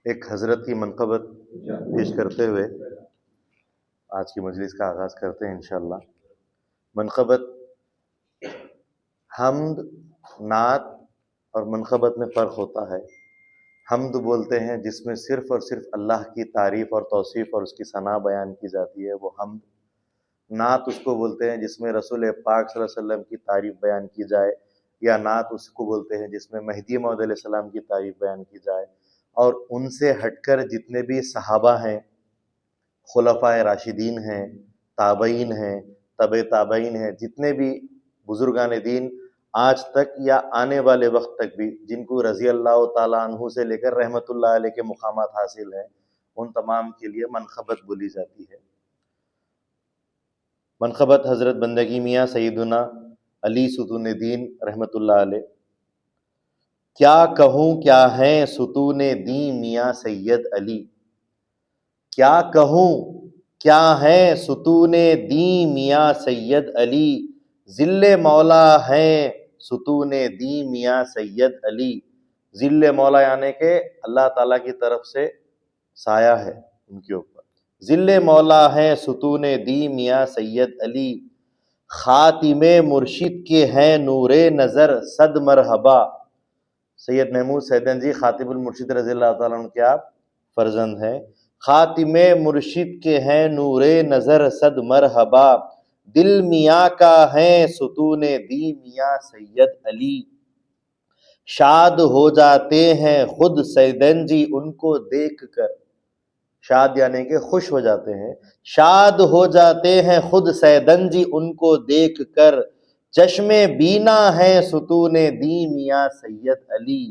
ایک حضرت کی منقبت پیش کرتے ہوئے آج کی مجلس کا آغاز کرتے ہیں انشاءاللہ۔ منقبت، حمد، نعت اور منقبت میں فرق ہوتا ہے۔ حمد بولتے ہیں جس میں صرف اور صرف اللہ کی تعریف اور توصیف اور اس کی ثنا بیان کی جاتی ہے، وہ حمد۔ نعت اس کو بولتے ہیں جس میں رسول پاک صلی اللہ علیہ وسلم کی تعریف بیان کی جائے، یا نعت اس کو بولتے ہیں جس میں مہدی موعود علیہ السلام کی تعریف بیان کی جائے، اور ان سے ہٹ کر جتنے بھی صحابہ ہیں، خلفائے راشدین ہیں، تابعین ہیں، تبع تابعین ہیں، جتنے بھی بزرگان دین آج تک یا آنے والے وقت تک بھی جن کو رضی اللہ تعالیٰ عنہ سے لے کر رحمت اللہ علیہ کے مقامات حاصل ہیں، ان تمام کے لیے منقبت بولی جاتی ہے۔ منقبت حضرت بندگی میاں سیدنا علی ستون دین رحمت اللہ علیہ۔ کیا کہوں کیا ہیں ستون دین میاں سید علی، کیا کہوں کیا ہیں ستون دین میاں سید علی، ذل مولا ہیں ستون دین میاں سید علی۔ ذل مولا یعنی کہ اللہ تعالیٰ کی طرف سے سایہ ہے ان کے اوپر۔ ذل مولا ہیں ستون دین میاں سید علی، خاتم مرشد کے ہیں نور نظر صد مرحبا۔ سید محمود سیدن جی خاتم المرشد رضی اللہ تعالیٰ عنہ کے آپ فرزند ہیں۔ خاتم مرشد کے ہیں نور نظر صد مرحبا، دل میاں کا ہیں ستون دین میاں سید علی۔ شاد ہو جاتے ہیں خود سیدن جی ان کو دیکھ کر، شاد یعنی کہ خوش ہو جاتے ہیں، شاد ہو جاتے ہیں خود سیدن جی ان کو دیکھ کر، چشم بینا ہیں ستون دین میاں سید علی۔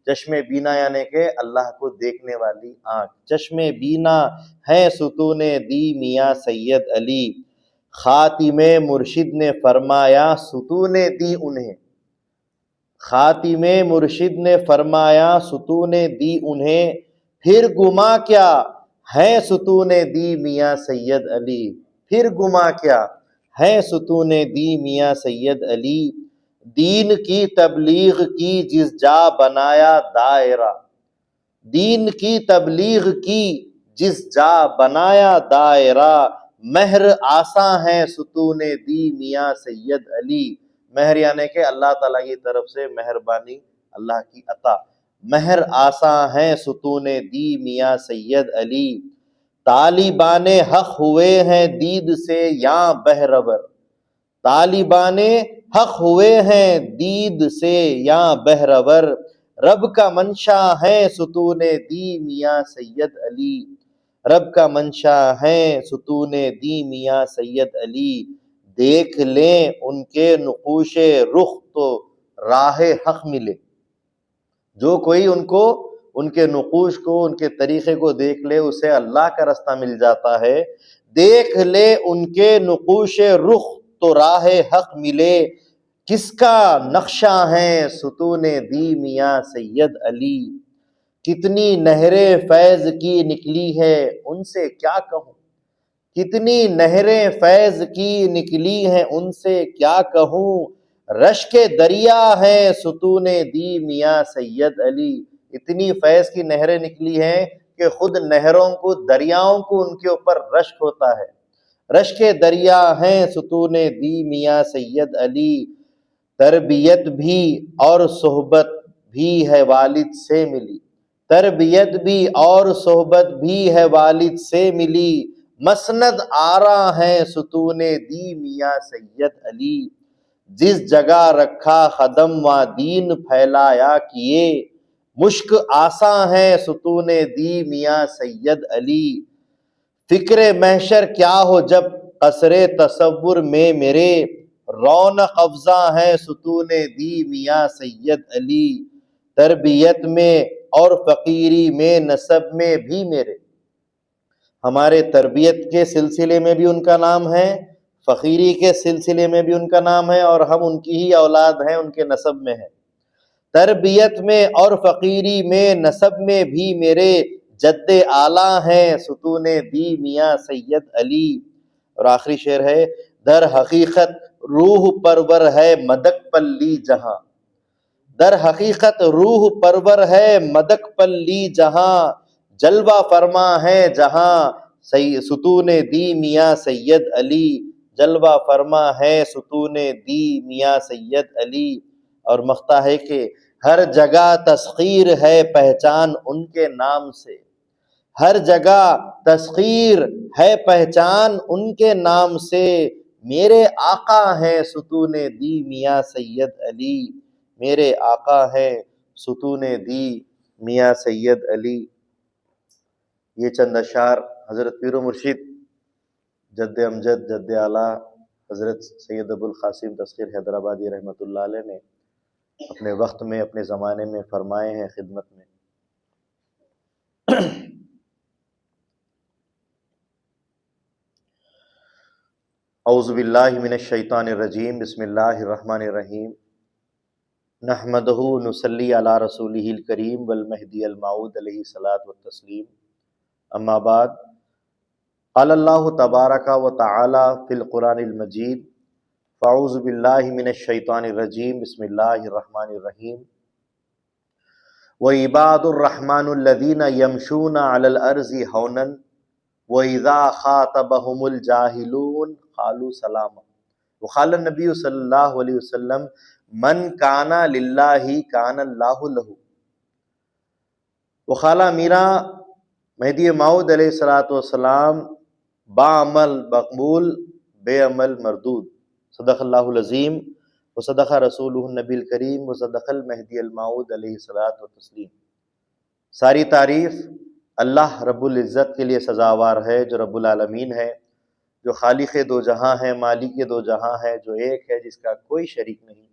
چشم بینا یعنی کہ اللہ کو دیکھنے والی آنکھ، چشم بینا ہیں ستون دین میاں سید علی۔ خاتم مرشد نے فرمایا ستون دی انہیں، خاتم مرشد نے فرمایا ستون دی انہیں، پھر گما کیا ہیں ستون دی میاں سید علی، پھر گما کیا ہیں ستون دی میاں سید علی۔ دین کی تبلیغ کی جس جا بنایا دائرہ، دین کی تبلیغ کی جس جا بنایا دائرہ، مہر آساں ہیں ستون دی میاں سید علی۔ مہر یعنی کہ اللہ تعالیٰ کی طرف سے مہربانی، اللہ کی عطا۔ مہر آساں ہیں ستون دی میاں سید علی، طالبان حق ہوئے ہیں دید سے یاں بہرور، طالبان حق ہوئے ہیں دید سے یاں بہرور، رب کا منشا ہیں ستون دی میاں سید علی، رب کا منشا ہیں ستون دی میاں سید علی۔ دیکھ لیں ان کے نقوش رخ تو راہ حق ملے، جو کوئی ان کے نقوش کو، ان کے طریقے کو دیکھ لے اسے اللہ کا رستہ مل جاتا ہے۔ دیکھ لے ان کے نقوش رخ تو راہ حق ملے، کس کا نقشہ ہیں ستون دی میاں سید علی۔ کتنی نہریں فیض کی نکلی ہے ان سے کیا کہوں، کتنی نہریں فیض کی نکلی ہیں ان سے کیا کہوں، رشک دریا ہیں ستون دی میاں سید علی۔ اتنی فیض کی نہریں نکلی ہیں کہ خود نہروں کو، دریاؤں کو ان کے اوپر رشک ہوتا ہے۔ رشک دریا ہیں ستون دی میاں سید علی، تربیت بھی اور صحبت بھی ہے والد سے ملی، تربیت بھی اور صحبت بھی ہے والد سے ملی، مسند آرا ہیں ستون دی میاں سید علی، جس جگہ رکھا قدم و دین پھیلایا کیے، مشک آساں ہیں ستون دی میاں سید علی۔ فکر محشر کیا ہو جب قصر تصور میں میرے، رونق افزا ہیں ستون دی میاں سید علی، تربیت میں اور فقیری میں نسب میں بھی میرے، ہمارے تربیت کے سلسلے میں بھی ان کا نام ہے، فقیری کے سلسلے میں بھی ان کا نام ہے، اور ہم ان کی ہی اولاد ہیں، ان کے نسب میں ہیں۔ تربیت میں اور فقیری میں، نسب میں بھی میرے جد اعلیٰ ہیں ستون دی میاں سید علی۔ اور آخری شعر ہے، در حقیقت روح پرور ہے مدک پلی جہاں، در حقیقت روح پرور ہے مدک پلی جہاں، جلوہ فرما ہے جہاں ستون دی میاں سید علی، جلوہ فرما ہے ستون دی میاں سید علی۔ اور مختہ ہے کہ ہر جگہ تسخیر ہے پہچان ان کے نام سے، ہر جگہ تسخیر ہے پہچان ان کے نام سے، میرے آقا ہیں ستون دی میاں سید علی، میرے آقا ہیں ستون دی میاں سید علی۔ یہ چند اشعار حضرت پیر و مرشد جد امجد جد اعلیٰ حضرت سید ابو القاسم تسخیر حیدرآبادی رحمۃ اللہ علیہ نے اپنے وقت میں، اپنے زمانے میں فرمائے ہیں خدمت میں۔ اعوذ باللہ من الشیطان الرجیم، بسم اللہ الرحمن الرحیم، نحمدہ نصلی علی رسولہ الکریم والمہدی الموعود علیہ الصلاۃ والتسلیم، اما بعد، قال اللہ تبارک و تعالی فی القرآن المجید، فاعوذ باللہ من الشیطان الرجیم، بسم اللہ الرحمن الرحیم، وعباد الرحمن الذین یمشون علی الارض ہونا وَإِذَا خَاطَبَهُمُ الْجَاهِلُونَ قَالُوا سَلَامًا۔ وقال النبی صلی اللہ علیہ وسلم من کان للہ کان اللہ لہ۔ وقال میرا مہدی موعود علیہ الصلوۃ والسلام با عمل مقبول بے عمل مردود، صدق اللہ العظیم وصدق رسولہ النبی الکریم وصدق المہدی الموعود علیہ الصلوۃ والتسلیم۔ ساری تعریف اللہ رب العزت کے لیے سزاوار ہے، جو رب العالمین ہے، جو خالق دو جہاں ہے، مالک دو جہاں ہے، جو ایک ہے، جس کا کوئی شریک نہیں۔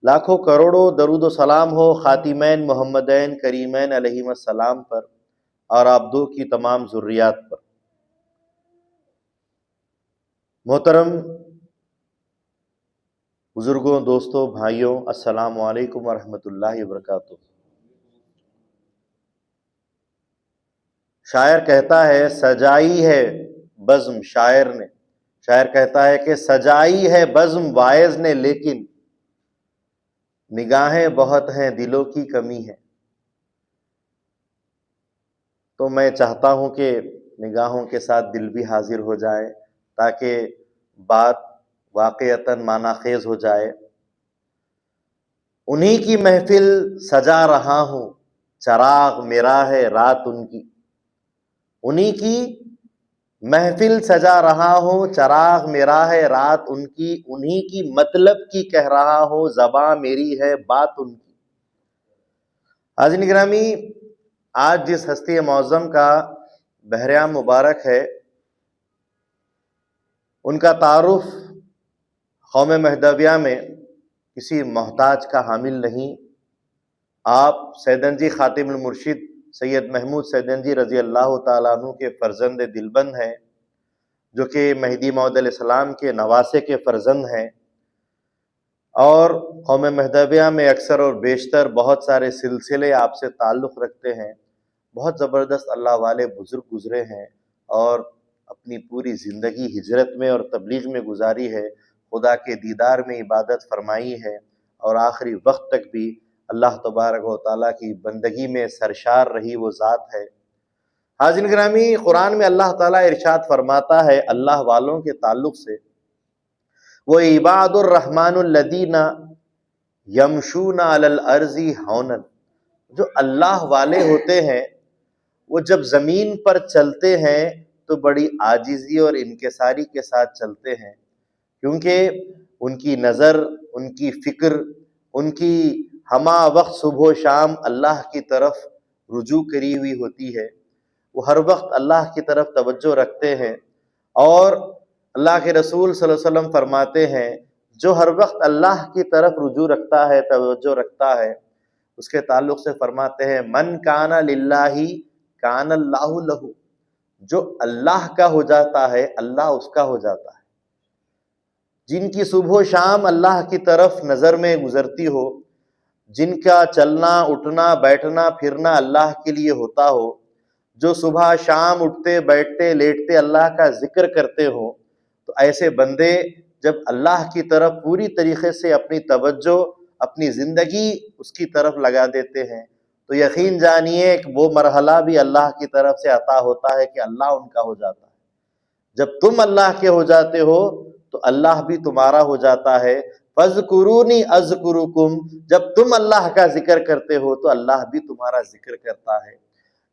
لاکھوں کروڑوں درود و سلام ہو خاتمین محمدین کریمین علیہم السلام پر اور آپ دو کی تمام ذریات پر۔ محترم بزرگوں، دوستوں، بھائیوں، السلام علیکم ورحمۃ اللہ وبرکاتہ۔ شاعر کہتا ہے سجائی ہے بزم، شاعر کہتا ہے کہ سجائی ہے بزم واعظ نے، لیکن نگاہیں بہت ہیں دلوں کی کمی ہے۔ تو میں چاہتا ہوں کہ نگاہوں کے ساتھ دل بھی حاضر ہو جائے تاکہ بات واقعتاً معنی خیز ہو جائے۔ انہی کی محفل سجا رہا ہوں، چراغ میرا ہے رات ان کی، انہی کی محفل سجا رہا ہوں، چراغ میرا ہے رات ان کی، انہی کی مطلب کی کہہ رہا ہوں، زباں میری ہے بات ان کی۔ حاضرین گرامی، آج جس ہستی معظم کا بہریام مبارک ہے، ان کا تعارف قوم مہدویہ میں کسی محتاج کا حامل نہیں۔ آپ سیدنجی خاتم المرشد سید محمود سیدنجی رضی اللہ تعالیٰ عنہ کے فرزند دلبند ہیں، جو کہ مہدی موعود علیہ السلام کے نواسے کے فرزند ہیں، اور قوم مہدویہ میں اکثر اور بیشتر بہت سارے سلسلے آپ سے تعلق رکھتے ہیں۔ بہت زبردست اللہ والے بزرگ گزرے ہیں اور اپنی پوری زندگی ہجرت میں اور تبلیغ میں گزاری ہے، خدا کے دیدار میں عبادت فرمائی ہے، اور آخری وقت تک بھی اللہ تبارک و تعالیٰ کی بندگی میں سرشار رہی وہ ذات ہے۔ حاضرین گرامی، قرآن میں اللہ تعالیٰ ارشاد فرماتا ہے اللہ والوں کے تعلق سے، وَعِبَادُ الرَّحْمَنُ الَّذِينَ يَمْشُونَ عَلَى الْأَرْضِ هَوْنًا۔ جو اللہ والے ہوتے ہیں وہ جب زمین پر چلتے ہیں تو بڑی عاجزی اور انکساری کے ساتھ چلتے ہیں، کیونکہ ان کی نظر، ان کی فکر، ان کی ہمہ وقت صبح و شام اللہ کی طرف رجوع کری ہوئی ہوتی ہے۔ وہ ہر وقت اللہ کی طرف توجہ رکھتے ہیں، اور اللہ کے رسول صلی اللہ علیہ وسلم فرماتے ہیں جو ہر وقت اللہ کی طرف رجوع رکھتا ہے، توجہ رکھتا ہے، اس کے تعلق سے فرماتے ہیں من کان للہ کان اللہ لہ۔ جو اللہ کا ہو جاتا ہے اللہ اس کا ہو جاتا ہے۔ جن کی صبح و شام اللہ کی طرف نظر میں گزرتی ہو، جن کا چلنا اٹھنا بیٹھنا پھرنا اللہ کے لیے ہوتا ہو، جو صبح شام اٹھتے بیٹھتے لیٹتے اللہ کا ذکر کرتے ہوں، تو ایسے بندے جب اللہ کی طرف پوری طریقے سے اپنی توجہ اپنی زندگی اس کی طرف لگا دیتے ہیں، تو یقین جانیے کہ وہ مرحلہ بھی اللہ کی طرف سے عطا ہوتا ہے کہ اللہ ان کا ہو جاتا ہے۔ جب تم اللہ کے ہو جاتے ہو تو اللہ بھی تمہارا ہو جاتا ہے۔ فَاذْكُرُونِي أَذْكُرُكُمْ، جب تم اللہ کا ذکر کرتے ہو تو اللہ بھی تمہارا ذکر کرتا ہے۔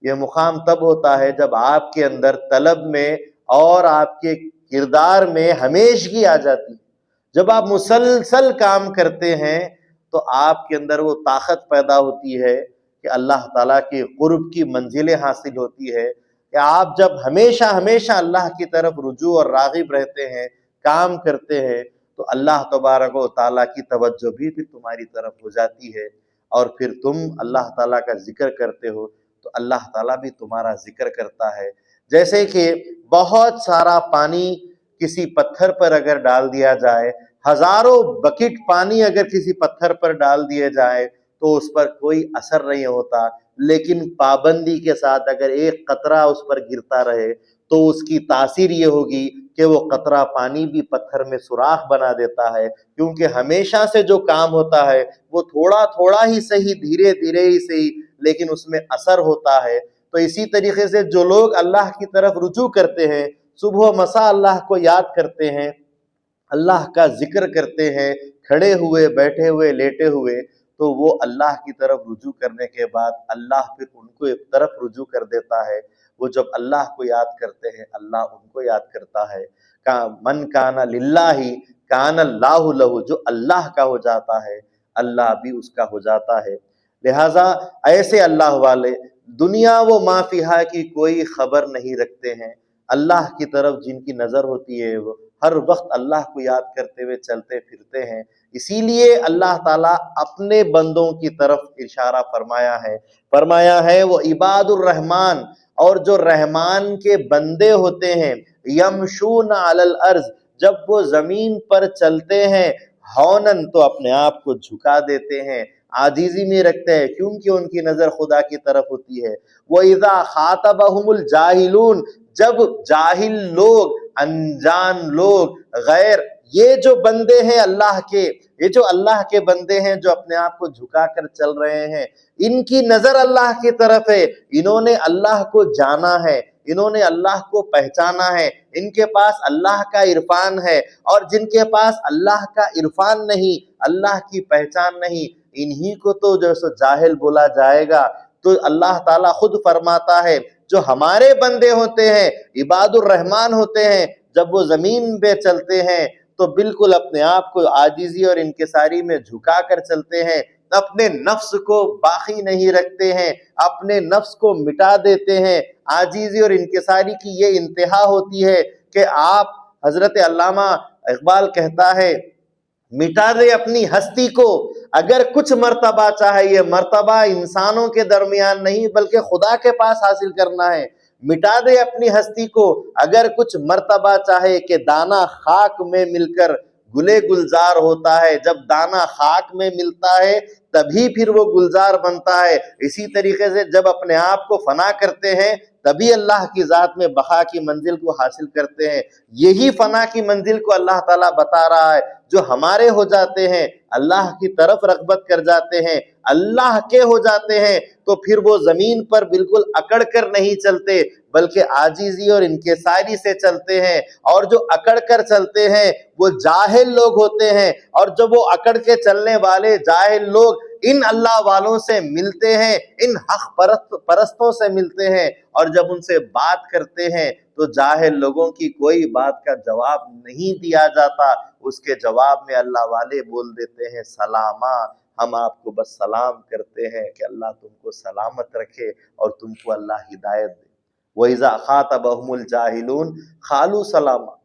یہ مقام تب ہوتا ہے جب آپ کے اندر طلب میں اور آپ کے کردار میں ہمیشگی آ جاتی ہے۔ جب آپ مسلسل کام کرتے ہیں تو آپ کے اندر وہ طاقت پیدا ہوتی ہے کہ اللہ تعالیٰ کے قرب کی منزلیں حاصل ہوتی ہے کہ آپ جب ہمیشہ اللہ کی طرف رجوع اور راغب رہتے ہیں، کام کرتے ہیں، تو اللہ تبارک و تعالیٰ کی توجہ بھی پھر تمہاری طرف ہو جاتی ہے، اور پھر تم اللہ تعالیٰ کا ذکر کرتے ہو تو اللہ تعالیٰ بھی تمہارا ذکر کرتا ہے۔ جیسے کہ بہت سارا پانی کسی پتھر پر اگر ڈال دیا جائے، ہزاروں بکٹ پانی اگر کسی پتھر پر ڈال دیے جائے تو اس پر کوئی اثر نہیں ہوتا، لیکن پابندی کے ساتھ اگر ایک قطرہ اس پر گرتا رہے تو اس کی تاثیر یہ ہوگی کہ وہ قطرہ پانی بھی پتھر میں سوراخ بنا دیتا ہے، کیونکہ ہمیشہ سے جو کام ہوتا ہے وہ تھوڑا تھوڑا ہی صحیح، دھیرے دھیرے ہی صحیح، لیکن اس میں اثر ہوتا ہے۔ تو اسی طریقے سے جو لوگ اللہ کی طرف رجوع کرتے ہیں، صبح و مساء اللہ کو یاد کرتے ہیں، اللہ کا ذکر کرتے ہیں، کھڑے ہوئے بیٹھے ہوئے لیٹے ہوئے، تو وہ اللہ کی طرف رجوع کرنے کے بعد اللہ پھر ان کو ایک طرف رجوع کر دیتا ہے۔ وہ جب اللہ کو یاد کرتے ہیں اللہ ان کو یاد کرتا ہے۔ من کان للہ کان اللہ لہ، جو اللہ کا ہو جاتا ہے اللہ بھی اس کا ہو جاتا ہے۔ لہٰذا ایسے اللہ والے دنیا و ما فیہا کی کوئی خبر نہیں رکھتے ہیں، اللہ کی طرف جن کی نظر ہوتی ہے وہ ہر وقت اللہ کو یاد کرتے ہوئے چلتے پھرتے ہیں۔ اسی لیے اللہ تعالیٰ اپنے بندوں کی طرف اشارہ فرمایا ہے وہ عباد الرحمن، اور جو رحمان کے بندے ہوتے ہیں، یمشون علی الارض، جب وہ زمین پر چلتے ہیں، ہونن تو اپنے آپ کو جھکا دیتے ہیں، عاجزی میں رکھتے ہیں، کیونکہ ان کی نظر خدا کی طرف ہوتی ہے۔ وَإِذَا خَاطَبَهُمُ الْجَاهِلُونَ، جب جاہل لوگ، انجان لوگ، غیر، یہ جو بندے ہیں اللہ کے، یہ جو اللہ کے بندے ہیں جو اپنے آپ کو جھکا کر چل رہے ہیں، ان کی نظر اللہ کی طرف ہے، انہوں نے اللہ کو جانا ہے، انہوں نے اللہ کو پہچانا ہے، ان کے پاس اللہ کا عرفان ہے، اور جن کے پاس اللہ کا عرفان نہیں، اللہ کی پہچان نہیں، انہی کو تو جیسے جاہل بولا جائے گا۔ تو اللہ تعالیٰ خود فرماتا ہے جو ہمارے بندے ہوتے ہیں، عباد الرحمن ہوتے ہیں، جب وہ زمین پہ چلتے ہیں تو بالکل اپنے آپ کو عاجزی اور انکساری میں جھکا کر چلتے ہیں، اپنے نفس کو باقی نہیں رکھتے ہیں، اپنے نفس کو مٹا دیتے ہیں۔ عاجزی اور انکساری کی یہ انتہا ہوتی ہے کہ آپ، حضرت علامہ اقبال کہتا ہے، مٹا دے اپنی ہستی کو اگر کچھ مرتبہ چاہے، یہ مرتبہ انسانوں کے درمیان نہیں بلکہ خدا کے پاس حاصل کرنا ہے۔ مٹا دے اپنی ہستی کو اگر کچھ مرتبہ چاہے، کہ دانہ خاک میں مل کر گلے گلزار ہوتا ہے، جب دانہ خاک میں ملتا ہے تبھی پھر وہ گلزار بنتا ہے۔ اسی طریقے سے جب اپنے آپ کو فنا کرتے ہیں تبھی اللہ کی ذات میں بقا کی منزل کو حاصل کرتے ہیں۔ یہی فنا کی منزل کو اللہ تعالیٰ بتا رہا ہے، جو ہمارے ہو جاتے ہیں، اللہ کی طرف رغبت کر جاتے ہیں، اللہ کے ہو جاتے ہیں، تو پھر وہ زمین پر بالکل اکڑ کر نہیں چلتے بلکہ عاجزی اور انکساری سے چلتے ہیں۔ اور جو اکڑ کر چلتے ہیں وہ جاہل لوگ ہوتے ہیں، اور جب وہ اکڑ کے چلنے والے جاہل لوگ ان اللہ والوں سے ملتے ہیں، ان حق پرستوں سے ملتے ہیں، اور جب ان سے بات کرتے ہیں تو جاہل لوگوں کی کوئی بات کا جواب نہیں دیا جاتا، اس کے جواب میں اللہ والے بول دیتے ہیں سلاما، ہم آپ کو بس سلام کرتے ہیں کہ اللہ تم کو سلامت رکھے اور تم کو اللہ ہدایت دے۔ وَإِذَا خَاطَبَهُمُ الْجَاهِلُونَ قَالُوا سَلَامًا۔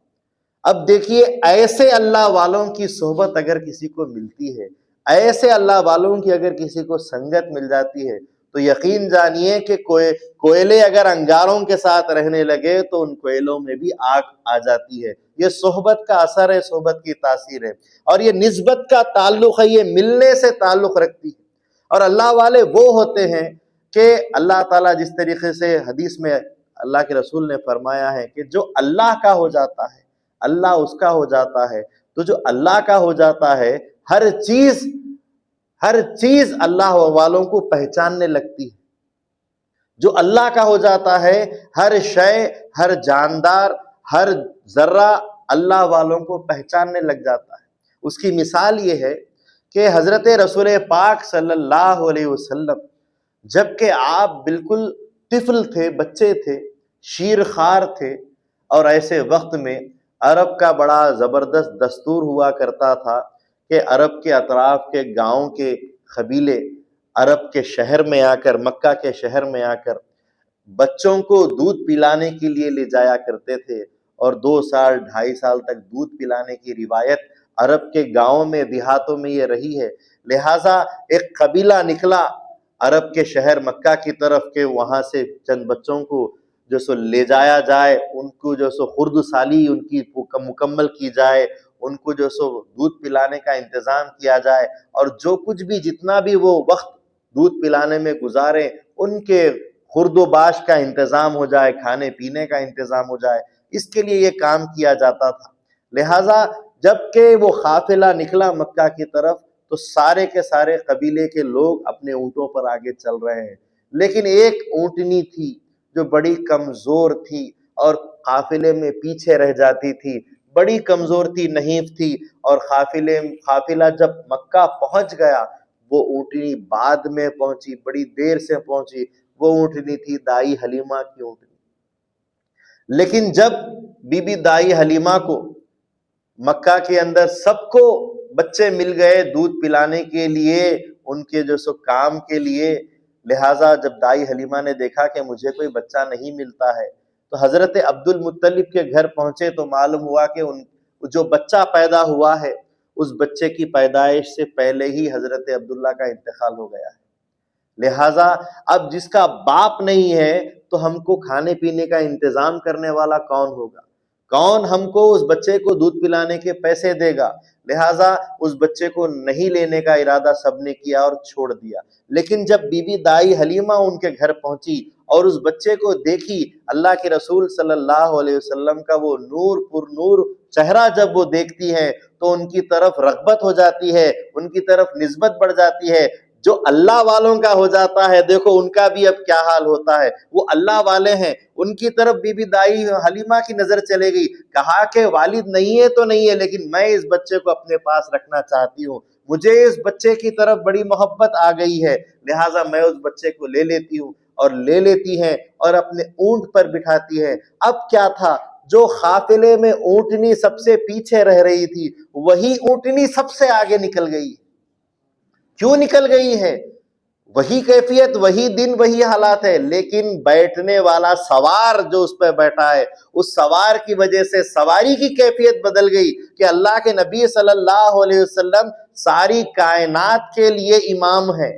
اب دیکھیے، ایسے اللہ والوں کی صحبت اگر کسی کو ملتی ہے، ایسے اللہ والوں کی اگر کسی کو سنگت مل جاتی ہے، تو یقین جانیے کہ کوئلے اگر انگاروں کے ساتھ رہنے لگے تو ان کوئلوں میں بھی آگ آ جاتی ہے۔ یہ صحبت کا اثر ہے، صحبت کی تاثیر ہے، اور یہ نسبت کا تعلق ہے، یہ ملنے سے تعلق رکھتی ہے۔ اور اللہ والے وہ ہوتے ہیں کہ اللہ تعالیٰ جس طریقے سے حدیث میں اللہ کے رسول نے فرمایا ہے کہ جو اللہ کا ہو جاتا ہے اللہ اس کا ہو جاتا ہے، تو جو اللہ کا ہو جاتا ہے ہر چیز اللہ والوں کو پہچاننے لگتی ہے۔ جو اللہ کا ہو جاتا ہے ہر شے، ہر جاندار، ہر ذرہ اللہ والوں کو پہچاننے لگ جاتا ہے۔ اس کی مثال یہ ہے کہ حضرت رسول پاک صلی اللہ علیہ وسلم جبکہ آپ بالکل طفل تھے، بچے تھے، شیر خوار تھے، اور ایسے وقت میں عرب کا بڑا زبردست دستور ہوا کرتا تھا کہ عرب کے اطراف کے گاؤں کے قبیلے عرب کے شہر میں آ کر، مکہ کے شہر میں آ کر بچوں کو دودھ پلانے کے لیے لے جایا کرتے تھے، اور 2 سال 2.5 سال تک دودھ پلانے کی روایت عرب کے گاؤں میں، دیہاتوں میں یہ رہی ہے۔ لہٰذا ایک قبیلہ نکلا عرب کے شہر مکہ کی طرف کہ وہاں سے چند بچوں کو جو سو لے جایا جائے، ان کو جو سو خرد سالی ان کی مکمل کی جائے، ان کو جو سو دودھ پلانے کا انتظام کیا جائے، اور جو کچھ بھی جتنا بھی وہ وقت دودھ پلانے میں گزارے ان کے خرد و باش کا انتظام ہو جائے، کھانے پینے کا انتظام ہو جائے، اس کے لیے یہ کام کیا جاتا تھا۔ لہٰذا جب کہ وہ قافلہ نکلا مکہ کی طرف تو سارے کے سارے قبیلے کے لوگ اپنے اونٹوں پر آگے چل رہے ہیں، لیکن ایک اونٹنی تھی جو بڑی کمزور تھی اور قافلے میں پیچھے رہ جاتی تھی، بڑی کمزور تھی، نحیف تھی، اور قافلہ جب مکہ پہنچ گیا وہ اونٹنی بعد میں پہنچی، بڑی دیر سے پہنچی۔ وہ اونٹنی تھی دائی حلیمہ کی اونٹنی۔ لیکن جب بی بی دائی حلیمہ کو مکہ کے اندر سب کو بچے مل گئے دودھ پلانے کے لیے، ان کے جو سو کام کے لیے، لہٰذا جب دائی حلیمہ نے دیکھا کہ مجھے کوئی بچہ نہیں ملتا ہے تو حضرت عبد المطلب کے گھر پہنچے تو معلوم ہوا کہ جو بچہ پیدا ہوا ہے اس بچے کی پیدائش سے پہلے ہی حضرت عبداللہ کا انتقال ہو گیا ہے۔ لہٰذا اب جس کا باپ نہیں ہے تو ہم کو کھانے پینے کا انتظام کرنے والا کون ہوگا؟ کون ہم کو اس بچے کو دودھ پلانے کے پیسے دے گا؟ لہٰذا اس بچے کو نہیں لینے کا ارادہ سب نے کیا اور چھوڑ دیا۔ لیکن جب بی بی دائی حلیمہ ان کے گھر پہنچی اور اس بچے کو دیکھی، اللہ کے رسول صلی اللہ علیہ وسلم کا وہ نور پر نور چہرہ جب وہ دیکھتی ہیں تو ان کی طرف رغبت ہو جاتی ہے، ان کی طرف نسبت بڑھ جاتی ہے۔ جو اللہ والوں کا ہو جاتا ہے دیکھو ان کا بھی اب کیا حال ہوتا ہے، وہ اللہ والے ہیں، ان کی طرف بی بی دائی حلیمہ کی نظر چلے گئی۔ کہا کہ والد نہیں ہے تو نہیں ہے، لیکن میں اس بچے کو اپنے پاس رکھنا چاہتی ہوں، مجھے اس بچے کی طرف بڑی محبت آ گئی ہے، لہٰذا میں اس بچے کو لے لیتی ہوں، اور لے لیتی ہیں اور اپنے اونٹ پر بٹھاتی ہے۔ اب کیا تھا، جو قافلے میں اونٹنی سب سے پیچھے رہ رہی تھی وہی اونٹنی سب سے آگے نکل گئی۔ کیوں نکل گئی ہے؟ وہی کیفیت، وہی دن، وہی حالات ہے، لیکن بیٹھنے والا سوار جو اس پہ بیٹھا ہے اس سوار کی وجہ سے سواری کی کیفیت بدل گئی کہ اللہ کے نبی صلی اللہ علیہ وسلم ساری کائنات کے لیے امام ہے۔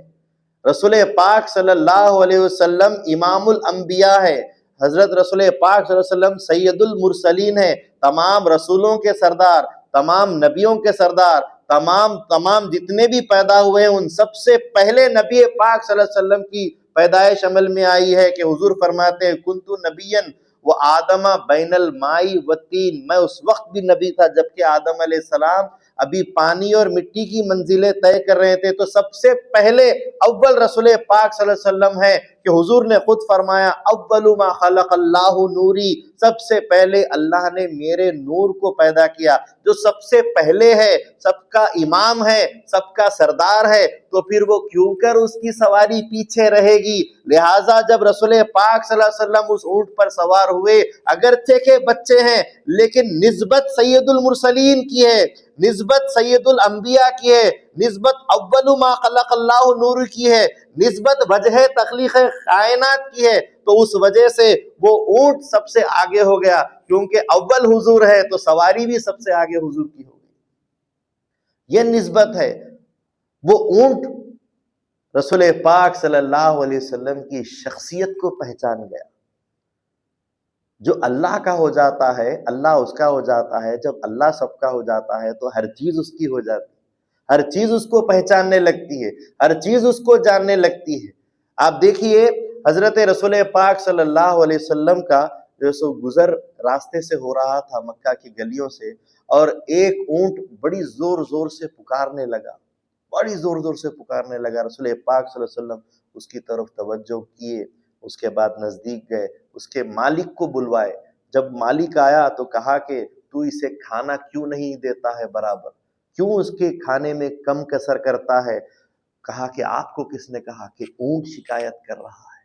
رسول پاک صلی اللہ علیہ وسلم امام الانبیاء ہے۔ حضرت رسول پاک صلی اللہ علیہ وسلم سید المرسلین ہے، تمام رسولوں کے سردار، تمام نبیوں کے سردار، تمام جتنے بھی پیدا ہوئے ہیں ان سب سے پہلے نبی پاک صلی اللہ علیہ وسلم کی پیدائش عمل میں آئی ہے کہ حضور فرماتے ہیں کنت نبیا و آدم بین الماء والطین، میں اس وقت بھی نبی تھا جبکہ آدم علیہ السلام ابھی پانی اور مٹی کی منزلیں طے کر رہے تھے، تو سب سے پہلے اول رسول پاک صلی اللہ علیہ وسلم ہے کہ حضور نے خود فرمایا اول ما خلق اللہ نوری، سب سے پہلے اللہ نے میرے نور کو پیدا کیا۔ جو سب سے پہلے ہے، سب کا امام ہے، سب کا سردار ہے، تو پھر وہ کیوں کر اس کی سواری پیچھے رہے گی؟ لہٰذا جب رسول پاک صلی اللہ علیہ وسلم اس اونٹ پر سوار ہوئے، اگرچہ کہ بچے ہیں لیکن نسبت سید المرسلین کی ہے، نسبت سید الانبیاء کی ہے، نسبت اول ما خلق اللہ نور کی ہے، نسبت وجہ تخلیق کائنات کی ہے، تو اس وجہ سے وہ اونٹ سب سے آگے ہو گیا، کیونکہ اول حضور ہے تو سواری بھی سب سے آگے حضور کی ہوگی۔ یہ نسبت ہے۔ وہ اونٹ رسول پاک صلی اللہ علیہ وسلم کی شخصیت کو پہچان گیا۔ جو اللہ کا ہو جاتا ہے اللہ اس کا ہو جاتا ہے، جب اللہ سب کا ہو جاتا ہے تو ہر چیز اس کی ہو جاتی ہے۔ ہر چیز اس کو پہچاننے لگتی ہے، ہر چیز اس کو جاننے لگتی ہے۔ آپ دیکھیے حضرت رسول پاک صلی اللہ علیہ وسلم کا جو سو گزر راستے سے ہو رہا تھا مکہ کی گلیوں سے، اور ایک اونٹ بڑی زور زور سے پکارنے لگا، بڑی زور زور سے پکارنے لگا۔ رسول پاک صلی اللہ علیہ وسلم اس کی طرف توجہ کیے، اس کے بعد نزدیک گئے، اس کے مالک کو بلوائے۔ جب مالک آیا تو کہا کہ تو اسے کھانا کیوں نہیں دیتا ہے برابر، کیوں اس کے کھانے میں کم کسر کرتا ہے؟ کہا کہ آپ کو کس نے کہا؟ کہ اونٹ شکایت کر رہا ہے،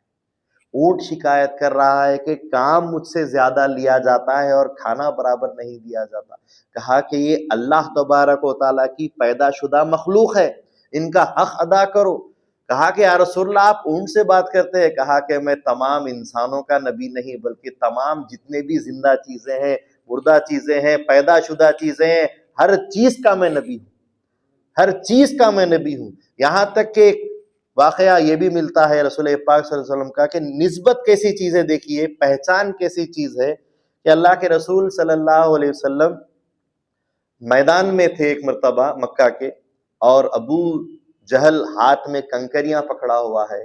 اونٹ شکایت کر رہا ہے کہ کام مجھ سے زیادہ لیا جاتا ہے اور کھانا برابر نہیں دیا جاتا۔ کہا کہ یہ اللہ تبارک و تعالیٰ کی پیدا شدہ مخلوق ہے، ان کا حق ادا کرو۔ کہا کہ یا رسول اللہ آپ اونٹ سے بات کرتے ہیں؟ کہا کہ میں تمام انسانوں کا نبی نہیں بلکہ تمام جتنے بھی زندہ چیزیں ہیں، مردہ چیزیں ہیں، پیدا شدہ چیزیں ہیں، ہر چیز کا میں نبی ہوں، ہر چیز کا میں نبی ہوں۔ یہاں تک کہ ایک واقعہ یہ بھی ملتا ہے رسول پاک صلی اللہ علیہ وسلم کا کہ نسبت کیسی چیز ہے، دیکھیے پہچان کیسی چیز ہے کہ اللہ کے رسول صلی اللہ علیہ وسلم میدان میں تھے ایک مرتبہ مکہ کے، اور ابو جہل ہاتھ میں کنکریاں پکڑا ہوا ہے،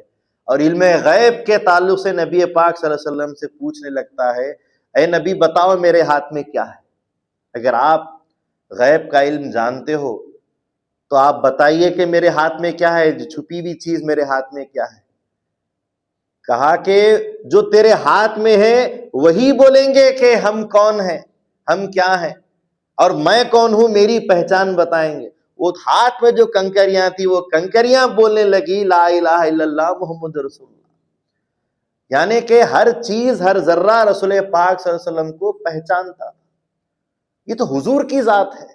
اور علم غیب کے تعلق سے نبی پاک صلی اللہ علیہ وسلم سے پوچھنے لگتا ہے، اے نبی بتاؤ میرے ہاتھ میں کیا ہے؟ اگر آپ غیب کا علم جانتے ہو تو آپ بتائیے کہ میرے ہاتھ میں کیا ہے، جو چھپی ہوئی چیز میرے ہاتھ میں کیا ہے؟ کہا کہ جو تیرے ہاتھ میں ہے وہی بولیں گے کہ ہم کون ہیں، ہم کیا ہیں، اور میں کون ہوں میری پہچان بتائیں گے۔ وہ ہاتھ میں جو کنکریاں تھی وہ کنکریاں بولنے لگی لا الہ الا اللہ محمد رسول اللہ، یعنی کہ ہر چیز ہر ذرہ رسول پاک صلی اللہ علیہ وسلم کو پہچانتا۔ یہ تو حضور کی ذات ہے،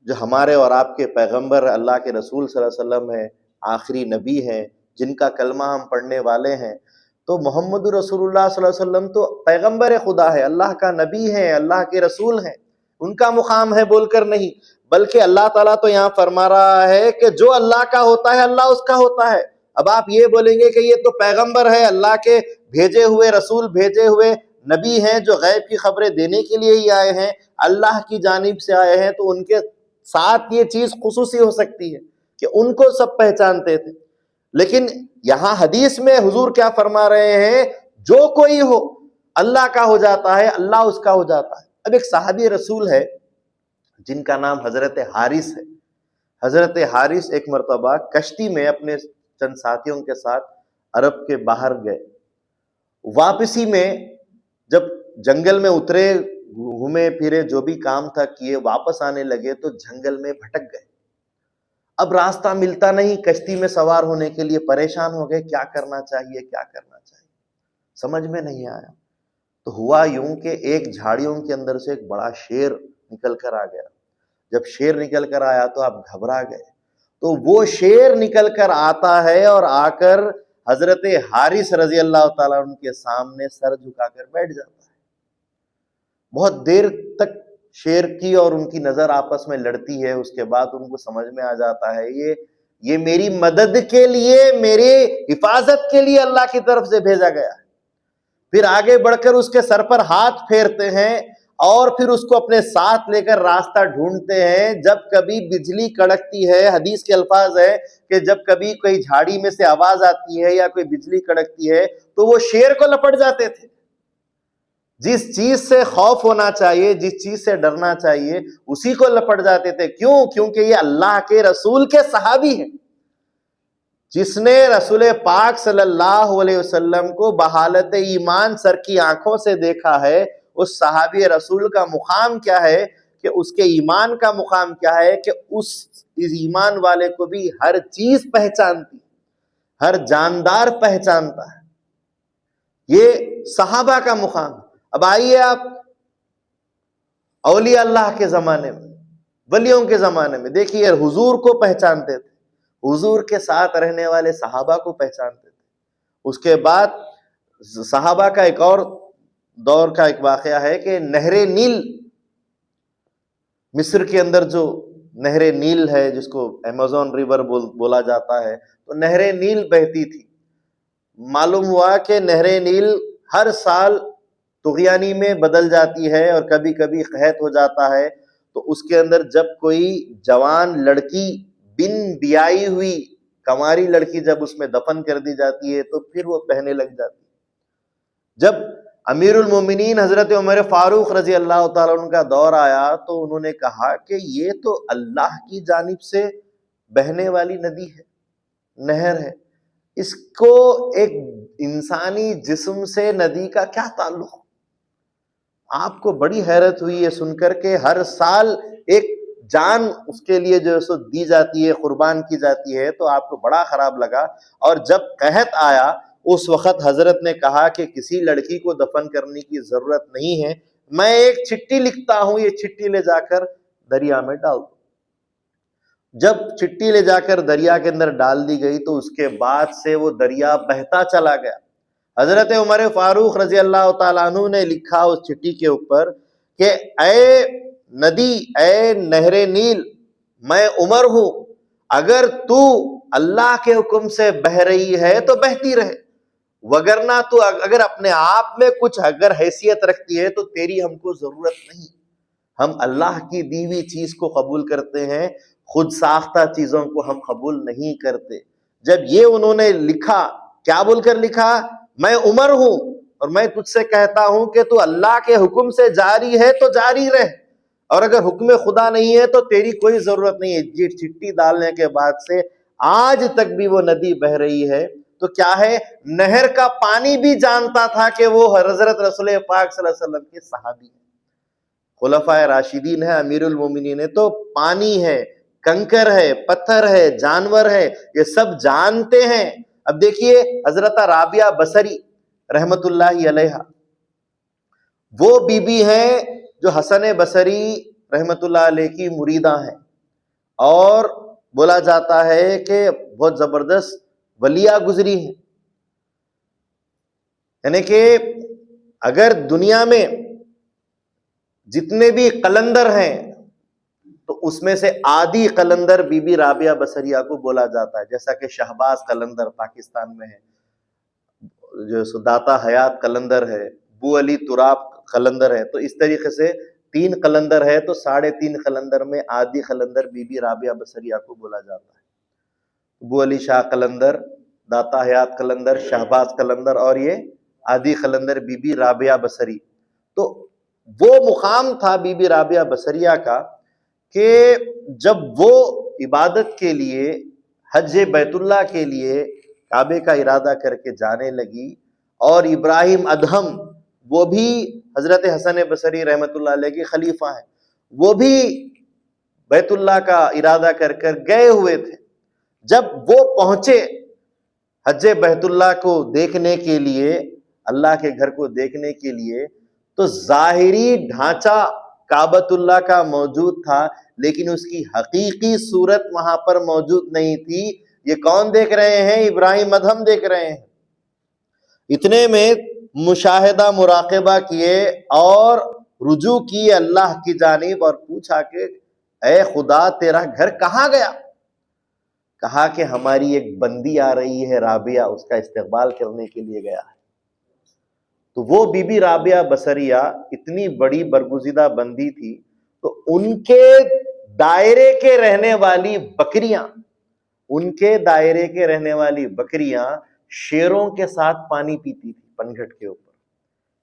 جو ہمارے اور آپ کے پیغمبر اللہ کے رسول صلی اللہ علیہ وسلم ہیں، آخری نبی ہیں، جن کا کلمہ ہم پڑھنے والے ہیں۔ تو محمد رسول اللہ صلی اللہ علیہ وسلم تو پیغمبر خدا ہے، اللہ کا نبی ہے، اللہ کے رسول ہیں، ان کا مقام ہے بول کر نہیں، بلکہ اللہ تعالیٰ تو یہاں فرما رہا ہے کہ جو اللہ کا ہوتا ہے اللہ اس کا ہوتا ہے۔ اب آپ یہ بولیں گے کہ یہ تو پیغمبر ہے، اللہ کے بھیجے ہوئے رسول، بھیجے ہوئے نبی ہیں جو غیب کی خبریں دینے کے لیے ہی آئے ہیں، اللہ کی جانب سے آئے ہیں، تو ان کے ساتھ یہ چیز خصوصی ہو سکتی ہے کہ ان کو سب پہچانتے تھے۔ لیکن یہاں حدیث میں حضور کیا فرما رہے ہیں؟ جو کوئی ہو اللہ کا ہو جاتا ہے، اللہ اس کا ہو جاتا ہے۔ اب ایک صحابی رسول ہے جن کا نام حضرت حارث ہے۔ حضرت حارث ایک مرتبہ کشتی میں اپنے چند ساتھیوں کے ساتھ عرب کے باہر گئے، واپسی میں جب جنگل میں اترے، گھومے پھرے، جو بھی کام تھا کیے، واپس آنے لگے تو جنگل میں بھٹک گئے۔ اب راستہ ملتا نہیں، کشتی میں سوار ہونے کے لیے پریشان ہو گئے، کیا کرنا چاہیے کیا کرنا چاہیے، سمجھ میں نہیں آیا۔ تو ہوا یوں کہ ایک جھاڑیوں کے اندر سے ایک بڑا شیر نکل کر آ گیا۔ جب شیر نکل کر آیا تو آپ گھبرا گئے۔ تو وہ شیر نکل کر آتا ہے اور آ کر حضرت حارث رضی اللہ تعالیٰ عنہ کے سامنے سر جھکا کر بیٹھ جاتا ہے۔ بہت دیر تک شیر کی اور ان کی نظر آپس میں لڑتی ہے، اس کے بعد ان کو سمجھ میں آ جاتا ہے یہ میری مدد کے لیے، میری حفاظت کے لیے اللہ کی طرف سے بھیجا گیا ہے۔ پھر آگے بڑھ کر اس کے سر پر ہاتھ پھیرتے ہیں اور پھر اس کو اپنے ساتھ لے کر راستہ ڈھونڈتے ہیں۔ جب کبھی بجلی کڑکتی ہے، حدیث کے الفاظ ہے کہ جب کبھی کوئی جھاڑی میں سے آواز آتی ہے یا کوئی بجلی کڑکتی ہے تو وہ شیر کو لپٹ جاتے تھے۔ جس چیز سے خوف ہونا چاہیے، جس چیز سے ڈرنا چاہیے، اسی کو لپٹ جاتے تھے۔ کیوں؟ کیونکہ یہ اللہ کے رسول کے صحابی ہیں۔ جس نے رسول پاک صلی اللہ علیہ وسلم کو بحالت ایمان سر کی آنکھوں سے دیکھا ہے، اس صحابی رسول کا مقام کیا ہے، کہ اس کے ایمان کا مقام کیا ہے، کہ اس ایمان والے کو بھی ہر چیز پہچانتی، ہر جاندار پہچانتا ہے۔ یہ صحابہ کا مقام۔ اب آئیے آپ اولیاء اللہ کے زمانے میں، ولیوں کے زمانے میں دیکھیے، حضور کو پہچانتے تھے، حضور کے ساتھ رہنے والے صحابہ کو پہچانتے تھے۔ اس کے بعد صحابہ کا ایک اور دور کا ایک واقعہ ہے کہ نہر نیل، مصر کے اندر جو نہر نیل ہے جس کو ایمیزون ریور بولا جاتا ہے، تو نہر نیل بہتی تھی۔ معلوم ہوا کہ نہر نیل ہر سال طغیانی میں بدل جاتی ہے اور کبھی کبھی قحط ہو جاتا ہے، تو اس کے اندر جب کوئی جوان لڑکی بن بیائی ہوئی کنواری لڑکی جب اس میں دفن کر دی جاتی ہے تو پھر وہ بہنے لگ جاتی ہے۔ جب امیر المومنین حضرت عمر فاروق رضی اللہ تعالیٰ عنہ کا دور آیا تو انہوں نے کہا کہ یہ تو اللہ کی جانب سے بہنے والی ندی ہے، نہر ہے، اس کو ایک انسانی جسم سے ندی کا کیا تعلق؟ آپ کو بڑی حیرت ہوئی ہے سن کر کے ہر سال ایک جان اس کے لیے جو ہے سو دی جاتی ہے، قربان کی جاتی ہے، تو آپ کو بڑا خراب لگا۔ اور جب قحط آیا اس وقت حضرت نے کہا کہ کسی لڑکی کو دفن کرنے کی ضرورت نہیں ہے، میں ایک چٹھی لکھتا ہوں، یہ چٹھی لے جا کر دریا میں ڈال دو۔ جب چٹھی لے جا کر دریا کے اندر ڈال دی گئی تو اس کے بعد سے وہ دریا بہتا چلا گیا۔ حضرت عمر فاروق رضی اللہ تعالیٰ عنہ نے لکھا اس چٹھی کے اوپر کہ اے ندی، اے نہر نیل، میں عمر ہوں، اگر تو اللہ کے حکم سے بہ رہی ہے تو بہتی رہے، وگرنہ تو اگر اپنے آپ میں کچھ اگر حیثیت رکھتی ہے تو تیری ہم کو ضرورت نہیں۔ ہم اللہ کی دی ہوئی چیز کو قبول کرتے ہیں، خود ساختہ چیزوں کو ہم قبول نہیں کرتے۔ جب یہ انہوں نے لکھا، کیا بول کر لکھا؟ میں عمر ہوں اور میں تجھ سے کہتا ہوں کہ تو اللہ کے حکم سے جاری ہے تو جاری رہ، اور اگر حکم خدا نہیں ہے تو تیری کوئی ضرورت نہیں ہے۔ یہ چٹھی ڈالنے کے بعد سے آج تک بھی وہ ندی بہ رہی ہے۔ تو کیا ہے، نہر کا پانی بھی جانتا تھا کہ وہ حضرت رسول پاک صلی اللہ علیہ وسلم کے صحابی ہیں، خلفائے راشدین ہے، امیر المومنین ہے، تو پانی ہے، کنکر ہے، پتھر ہے، جانور ہے، یہ سب جانتے ہیں۔ اب دیکھیے حضرت رابعہ بصری رحمت اللہ علیہ، وہ بی بی ہیں جو حسن بصری رحمت اللہ علیہ کی مریدہ ہیں، اور بولا جاتا ہے کہ بہت زبردست ولیہ گزری ہیں۔ یعنی کہ اگر دنیا میں جتنے بھی قلندر ہیں تو اس میں سے آدھی قلندر بی بی رابعہ بصریہ کو بولا جاتا ہے، جیسا کہ شہباز قلندر پاکستان میں ہے، جو سو داتا حیات قلندر ہے، بو علی تراب قلندر ہے، تو اس طریقے سے 3 قلندر ہے، تو 3.5 قلندر میں آدھی قلندر بی بی رابعہ بصریہ کو بولا جاتا ہے۔ بو علی شاہ قلندر، داتا حیات قلندر، شہباز قلندر، اور یہ آدھی قلندر بی بی رابعہ بصری۔ تو وہ مقام تھا بی بی رابعہ بصریہ کا کہ جب وہ عبادت کے لیے حج بیت اللہ کے لیے کعبے کا ارادہ کر کے جانے لگی، اور ابراہیم ادہم وہ بھی حضرت حسن بصری رحمت اللہ علیہ کے خلیفہ ہیں، وہ بھی بیت اللہ کا ارادہ کر کر گئے ہوئے تھے۔ جب وہ پہنچے حج بیت اللہ کو دیکھنے کے لیے، اللہ کے گھر کو دیکھنے کے لیے، تو ظاہری ڈھانچہ کعبۃ اللہ کا موجود تھا، لیکن اس کی حقیقی صورت وہاں پر موجود نہیں تھی۔ یہ کون دیکھ رہے ہیں؟ ابراہیم ادہم دیکھ رہے ہیں۔ اتنے میں مشاہدہ مراقبہ کیے اور رجوع کیے اللہ کی جانب، اور پوچھا کہ اے خدا تیرا گھر کہاں گیا؟ کہا کہ ہماری ایک بندی آ رہی ہے رابعہ، اس کا استقبال کرنے کے لیے گیا ہے۔ تو وہ بی بی رابعہ بصریہ اتنی بڑی برگزیدہ بندی تھی، تو ان کے دائرے کے رہنے والی بکریاں، ان کے دائرے کے رہنے والی بکریاں شیروں کے ساتھ پانی پیتی تھی، پنگھٹ کے اوپر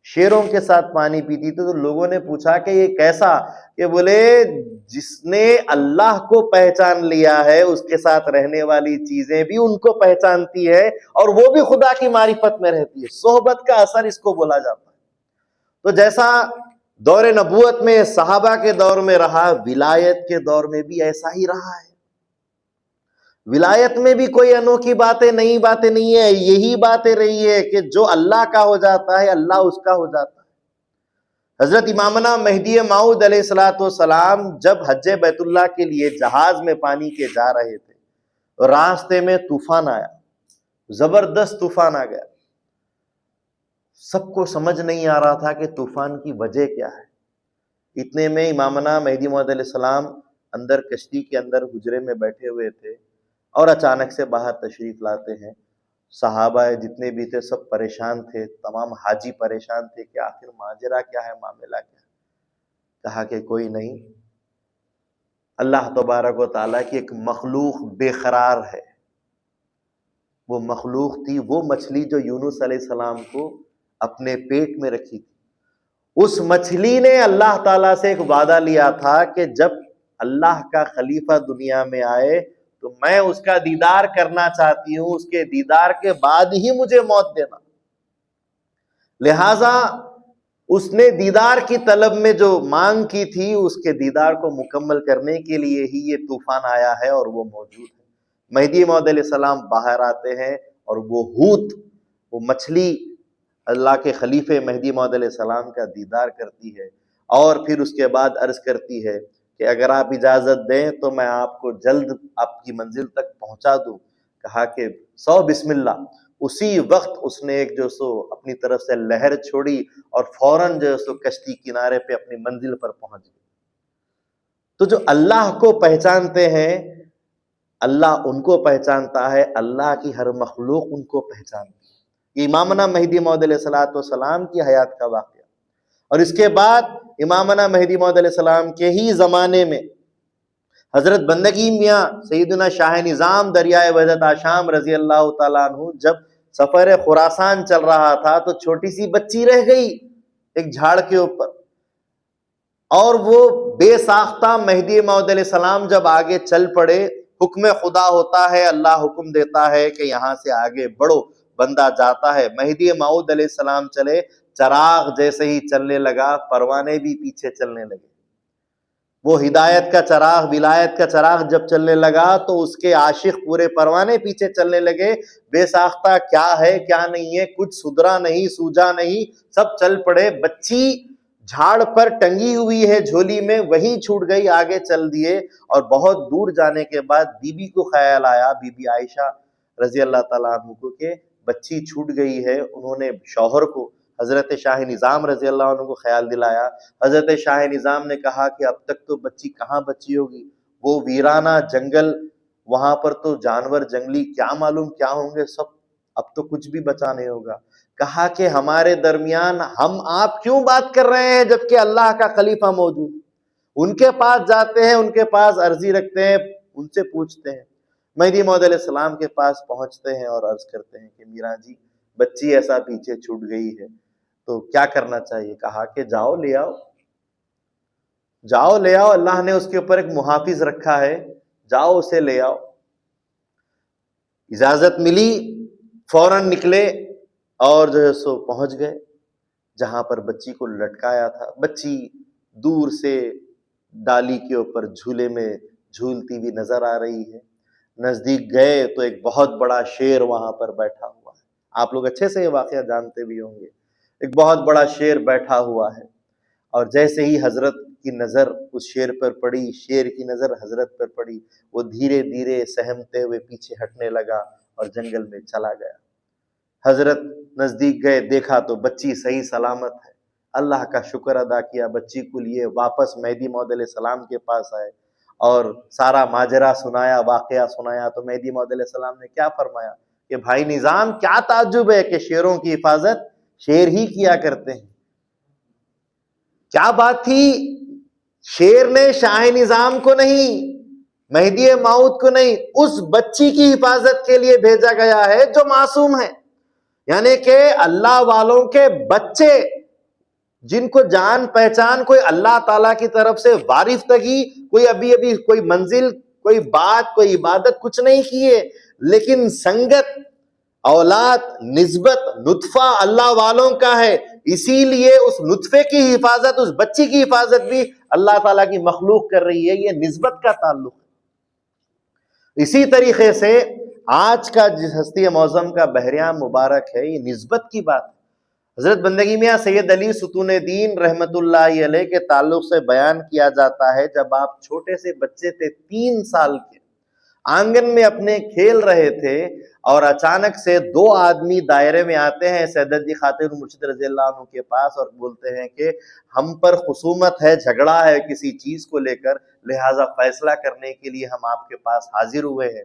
شیروں کے ساتھ پانی پیتی تھی۔ تو لوگوں نے پوچھا کہ یہ کیسا؟ کہ بولے جس نے اللہ کو پہچان لیا ہے اس کے ساتھ رہنے والی چیزیں بھی ان کو پہچانتی ہے، اور وہ بھی خدا کی معرفت میں رہتی ہے۔ صحبت کا اثر اس کو بولا جاتا ہے۔ تو جیسا دور نبوت میں صحابہ کے دور میں رہا، ولایت کے دور میں بھی ایسا ہی رہا ہے۔ ولایت میں بھی کوئی انوکھی باتیں نئی باتیں نہیں ہے، یہی باتیں رہی ہے کہ جو اللہ کا ہو جاتا ہے اللہ اس کا ہو جاتا ہے۔ حضرت امامنا مہدی موعود علیہ الصلوۃ والسلام جب حج بیت اللہ کے لیے جہاز میں پانی کے جا رہے تھے، راستے میں طوفان آیا، زبردست طوفان آ گیا۔ سب کو سمجھ نہیں آ رہا تھا کہ طوفان کی وجہ کیا ہے۔ اتنے میں امامنا مہدی موعود علیہ السلام اندر کشتی کے اندر حجرے میں بیٹھے ہوئے تھے، اور اچانک سے باہر تشریف لاتے ہیں۔ صحابہ جتنے بھی تھے سب پریشان تھے، تمام حاجی پریشان تھے کہ آخر ماجرا کیا ہے، معاملہ کیا ہے۔ کہا کہ کوئی نہیں، اللہ تبارک و تعالیٰ کی ایک مخلوق بے قرار ہے. وہ مخلوق تھی وہ مچھلی جو یونس علیہ السلام کو اپنے پیٹ میں رکھی تھی. اس مچھلی نے اللہ تعالیٰ سے ایک وعدہ لیا تھا کہ جب اللہ کا خلیفہ دنیا میں آئے تو میں اس کا دیدار کرنا چاہتی ہوں، اس کے دیدار کے بعد ہی مجھے موت دینا. لہذا اس نے دیدار کی طلب میں جو مانگ کی تھی اس کے دیدار کو مکمل کرنے کے لیے ہی یہ طوفان آیا ہے اور وہ موجود ہے. مہدی موعود علیہ السلام باہر آتے ہیں اور وہ حوت، وہ مچھلی اللہ کے خلیفے مہدی موعود علیہ السلام کا دیدار کرتی ہے اور پھر اس کے بعد عرض کرتی ہے کہ اگر آپ اجازت دیں تو میں آپ کو جلد آپ کی منزل تک پہنچا دوں. کہا کہ سو بسم اللہ. اسی وقت اس نے ایک جو سو اپنی طرف سے لہر چھوڑی اور فوراً جو سو کشتی کنارے پہ اپنی منزل پر پہنچ گئی. تو جو اللہ کو پہچانتے ہیں اللہ ان کو پہچانتا ہے، اللہ کی ہر مخلوق ان کو پہچانتی ہے. یہ امامنا مہدی موعود علیہ السلام کی حیات کا واقعہ. اور اس کے بعد امامنا مہدی موعود علیہ السلام کے ہی زمانے میں حضرت بندگی میاں سیدنا شاہ نظام دریائے وحدت آشام رضی اللہ تعالیٰ عنہ جب سفر خراسان چل رہا تھا تو چھوٹی سی بچی رہ گئی ایک جھاڑ کے اوپر، اور وہ بے ساختہ مہدی موعود علیہ السلام جب آگے چل پڑے، حکم خدا ہوتا ہے، اللہ حکم دیتا ہے کہ یہاں سے آگے بڑھو. بندہ جاتا ہے، مہدی موعود علیہ السلام چلے، چراغ جیسے ہی چلنے لگا پروانے بھی پیچھے چلنے لگے. وہ ہدایت کا چراغ، ولایت کا چراغ جب چلنے لگا تو اس کے عاشق پورے پروانے پیچھے چلنے لگے. بے ساختہ کیا ہے کیا نہیں ہے کچھ سدھرا نہیں سوجا نہیں، سب چل پڑے. بچی جھاڑ پر ٹنگی ہوئی ہے جھولی میں، وہیں چھوٹ گئی، آگے چل دیے. اور بہت دور جانے کے بعد بی بی کو خیال آیا، بی بی عائشہ رضی اللہ تعالیٰ عنہ کو، کہ بچی چھوٹ گئی ہے. انہوں نے شوہر کو حضرت شاہ نظام رضی اللہ عنہ کو خیال دلایا. حضرت شاہ نظام نے کہا کہ اب تک تو بچی کہاں بچی ہوگی، وہ ویرانہ جنگل، وہاں پر تو جانور جنگلی کیا معلوم کیا ہوں گے سب، اب تو کچھ بھی بچا نہیں ہوگا. کہا کہ ہمارے درمیان ہم آپ کیوں بات کر رہے ہیں جبکہ اللہ کا خلیفہ موجود. ان کے پاس جاتے ہیں، ان کے پاس عرضی رکھتے ہیں، ان سے پوچھتے ہیں. مہدی موعود علیہ السلام کے پاس پہنچتے ہیں اور عرض کرتے ہیں کہ میرا جی بچی ایسا پیچھے چھوٹ گئی ہے تو کیا کرنا چاہیے. کہا کہ جاؤ لے آؤ، جاؤ لے آؤ، اللہ نے اس کے اوپر ایک محافظ رکھا ہے، جاؤ اسے لے آؤ. اجازت ملی، فوراً نکلے اور جو ہے سو پہنچ گئے جہاں پر بچی کو لٹکایا تھا. بچی دور سے ڈالی کے اوپر جھولے میں جھولتی ہوئی نظر آ رہی ہے. نزدیک گئے تو ایک بہت بڑا شیر وہاں پر بیٹھا ہوا ہے. آپ لوگ اچھے سے یہ واقعہ جانتے بھی ہوں گے. ایک بہت بڑا شیر بیٹھا ہوا ہے اور جیسے ہی حضرت کی نظر اس شیر پر پڑی، شیر کی نظر حضرت پر پڑی، وہ دھیرے دھیرے سہمتے ہوئے پیچھے ہٹنے لگا اور جنگل میں چلا گیا. حضرت نزدیک گئے، دیکھا تو بچی صحیح سلامت ہے. اللہ کا شکر ادا کیا، بچی کو لیے واپس مہدی موعود علیہ السلام کے پاس آئے اور سارا ماجرا سنایا، واقعہ سنایا. تو مہدی موعود علیہ السلام نے کیا فرمایا کہ بھائی نظام کیا تعجب ہے کہ شیروں کی حفاظت شیر ہی کیا کرتے ہیں. کیا بات تھی، شیر نے شاہ نظام کو نہیں، مہدی موعود کو نہیں، اس بچی کی حفاظت کے لیے بھیجا گیا ہے جو معصوم ہے. یعنی کہ اللہ والوں کے بچے جن کو جان پہچان کوئی اللہ تعالیٰ کی طرف سے وارفتگی، کوئی ابھی کوئی منزل، کوئی بات، کوئی عبادت کچھ نہیں کیے، لیکن سنگت، اولاد، نسبت، نطفہ اللہ والوں کا ہے. اسی لیے اس نطفے کی حفاظت، اس بچی کی حفاظت بھی اللہ تعالیٰ کی مخلوق کر رہی ہے. یہ نسبت کا تعلق ہے. اسی طریقے سے آج کا جس ہستی معظم کا بحریان مبارک ہے، یہ نسبت کی بات ہے. حضرت بندگی میاں سید علی ستون دین رحمت اللہ علیہ کے تعلق سے بیان کیا جاتا ہے، جب آپ چھوٹے سے بچے تھے 3 سال کے، آنگن میں اپنے کھیل رہے تھے اور اچانک سے 2 آدمی دائرے میں آتے ہیں سیدت جی خاتون مرشد رضی اللہ عنہ کے پاس اور بولتے ہیں کہ ہم پر خصومت ہے، جھگڑا ہے کسی چیز کو لے کر، لہٰذا فیصلہ کرنے کے لیے ہم آپ کے پاس حاضر ہوئے ہیں.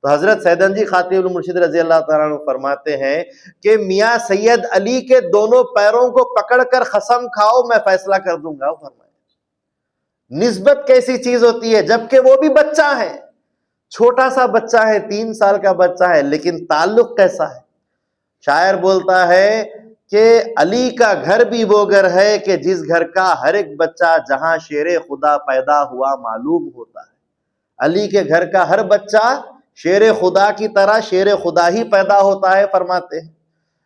تو حضرت سیدن جی خاتون مرشد رضی اللہ تعالیٰ عنہ فرماتے ہیں کہ میاں سید علی کے دونوں پیروں کو پکڑ کر قسم کھاؤ میں فیصلہ کر دوں گا. فرمایا نسبت کیسی چیز ہوتی ہے، جبکہ وہ بھی بچہ ہے، چھوٹا سا بچہ ہے، 3 سال کا بچہ ہے، لیکن تعلق کیسا ہے۔ شاعر بولتا ہے کہ علی کا گھر بھی وہ گھر ہے کہ جس گھر کا ہر ایک بچہ جہاں شیر خدا پیدا ہوا معلوم ہوتا ہے۔ علی کے گھر کا ہر بچہ شیر خدا کی طرح شیر خدا ہی پیدا ہوتا ہے، فرماتے ہیں۔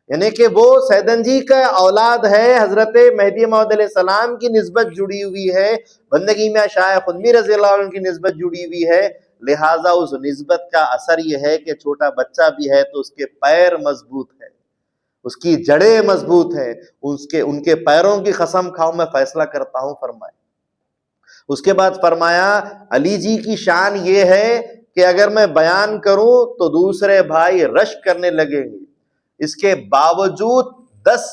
یعنی کہ وہ سیدن جی کا اولاد ہے، حضرت مہدی موعود علیہ السلام کی نسبت جڑی ہوئی ہے، بندگی میں شاہ خدمی رضی اللہ عنہ کی نسبت جڑی ہوئی ہے، لہٰذا اس نسبت کا اثر یہ ہے کہ چھوٹا بچہ بھی ہے تو اس کے پیر مضبوط ہے، اس کی جڑیں مضبوط ہیں، ان کے پیروں کی قسم کھاؤں میں فیصلہ کرتا ہوں، فرمائے۔ اس کے بعد فرمایا علی جی کی شان یہ ہے کہ اگر میں بیان کروں تو دوسرے بھائی رشک کرنے لگیں گے، اس کے باوجود 10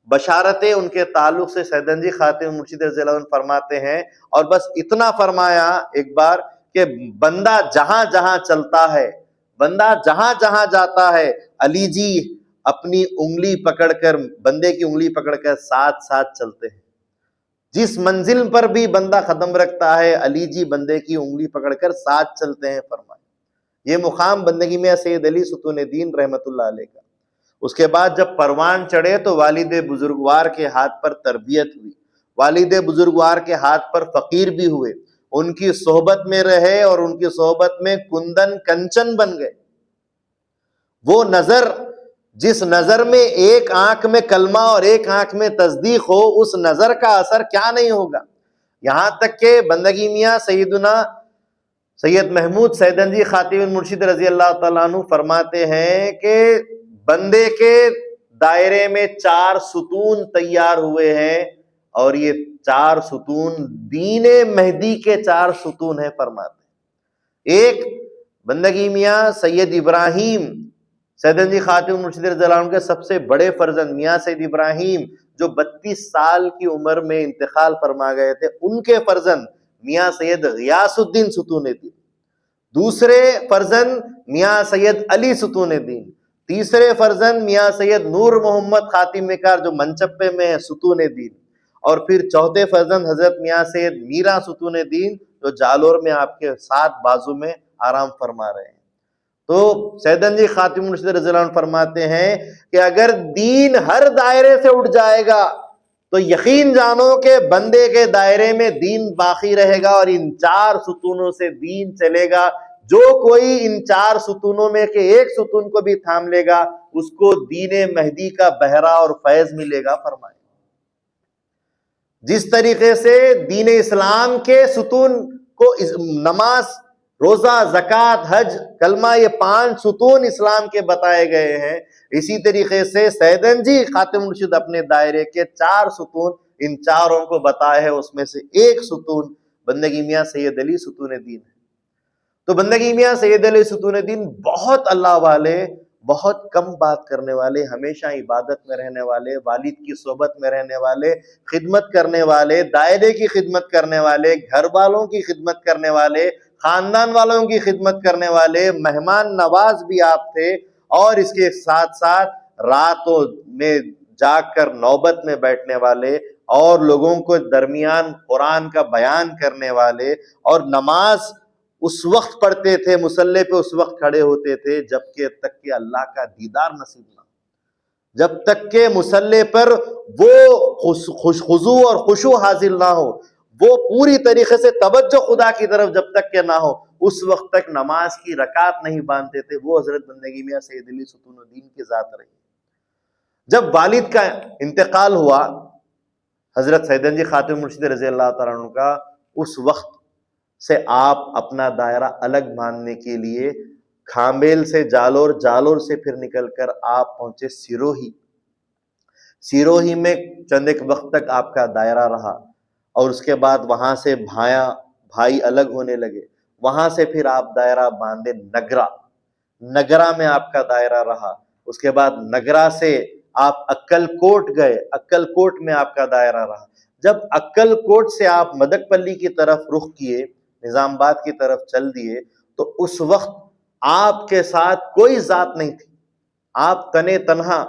بشارتیں ان کے تعلق سے سیدن جی خاتم مرشد رضی اللہ عنہ فرماتے ہیں، اور بس اتنا فرمایا ایک بار کہ بندہ جہاں جہاں چلتا ہے، بندہ جہاں جہاں جاتا ہے، علی جی اپنی انگلی پکڑ کر، بندے کی انگلی پکڑ کر ساتھ ساتھ چلتے ہیں۔ جس منزل پر بھی بندہ قدم رکھتا ہے، علی جی بندے کی انگلی پکڑ کر ساتھ چلتے ہیں، فرمایا۔ یہ مقام بندگی میں سید علی ستون دین رحمت اللہ علیہ کا۔ اس کے بعد جب پروان چڑھے تو والد بزرگوار کے ہاتھ پر تربیت ہوئی، والد بزرگوار کے ہاتھ پر فقیر بھی ہوئے، ان کی صحبت میں رہے اور ان کی صحبت میں کندن کنچن بن گئے۔ وہ نظر، جس نظر میں ایک آنکھ میں کلمہ اور ایک آنکھ میں تصدیق ہو، اس نظر کا اثر کیا نہیں ہوگا۔ یہاں تک کہ بندگی میاں سیدنا سید محمود سیدن جی خاتم مرشد رضی اللہ تعالیٰ عنہ فرماتے ہیں کہ بندے کے دائرے میں 4 ستون تیار ہوئے ہیں، اور یہ 4 ستون دین مہدی کے 4 ستون ہیں، فرماتے ہیں۔ ایک بندگی میاں سید ابراہیم سیدن جی خاتم مرشد رضی اللہ عنہ کے سب سے بڑے فرزند میاں سید ابراہیم، جو 32 سال کی عمر میں انتقال فرما گئے تھے، ان کے فرزند میاں سید غیاث الدین ستون دین، دوسرے فرزند میاں سید علی ستون دین، تیسرے فرزند میاں سید نور محمد خاتم مکار جو منچپے میں ہے ستون دین، اور پھر چوتھے فرزند حضرت میاں سید میرا ستون دین جو جالور میں آپ کے 7 بازو میں آرام فرما رہے ہیں۔ تو سیدن جی خاتم مرشد رضی اللہ عنہ فرماتے ہیں کہ اگر دین ہر دائرے سے اٹھ جائے گا تو یقین جانو کہ بندے کے دائرے میں دین باقی رہے گا، اور ان 4 ستونوں سے دین چلے گا۔ جو کوئی ان 4 ستونوں میں کے ایک ستون کو بھی تھام لے گا، اس کو دین مہدی کا بہرا اور فیض ملے گا، فرمائے۔ جس طریقے سے دین اسلام کے ستون کو نماز، روزہ، زکوٰۃ، حج، کلمہ، یہ 5 ستون اسلام کے بتائے گئے ہیں، اسی طریقے سے سیدن جی خاتم مرشد اپنے دائرے کے 4 ستون ان 4 کو بتائے ہیں، اس میں سے ایک ستون بندگی میاں سید علی ستون دین ہے۔ تو بندگی میاں سید علی ستون دین بہت اللہ والے، بہت کم بات کرنے والے، ہمیشہ عبادت میں رہنے والے، والد کی صحبت میں رہنے والے، خدمت کرنے والے، دائرے کی خدمت کرنے والے، گھر والوں کی خدمت کرنے والے، خاندان والوں کی خدمت کرنے والے، مہمان نواز بھی آپ تھے، اور اس کے ساتھ ساتھ راتوں میں جاگ کر نوبت میں بیٹھنے والے، اور لوگوں کو درمیان قرآن کا بیان کرنے والے، اور نماز اس وقت پڑھتے تھے، مصلی پہ اس وقت کھڑے ہوتے تھے جب تک کہ اللہ کا دیدار نصیب نہ، جب تک کہ مصلی پر وہ خضوع اور خشوع حاصل نہ ہو، وہ پوری طریقے سے توجہ خدا کی طرف جب تک کہ نہ ہو، اس وقت تک نماز کی رکعت نہیں باندھتے تھے۔ وہ حضرت بندگی میاں سید علی ستون الدین کی ذات رہی۔ جب والد کا انتقال ہوا حضرت سیدن جی خاتم مرشد رضی اللہ تعالیٰ عنہ کا، اس وقت سے آپ اپنا دائرہ الگ ماننے کے لیے کھامبیل سے جالور، جالور سے پھر نکل کر آپ پہنچے سیروہی۔ سیروہی میں چند ایک وقت تک آپ کا دائرہ رہا، اور اس کے بعد وہاں سے بھائی الگ ہونے لگے، وہاں سے پھر آپ دائرہ باندھے نگرا، نگرا میں آپ کا دائرہ رہا، اس کے بعد نگرا سے آپ عکل کوٹ گئے، عکل کوٹ میں آپ کا دائرہ رہا۔ جب عکل کوٹ سے آپ مدک پلی کی طرف رخ کیے، نظام آباد کی طرف چل دیے، تو اس وقت آپ کے ساتھ کوئی ذات نہیں تھی، آپ تنے تنہا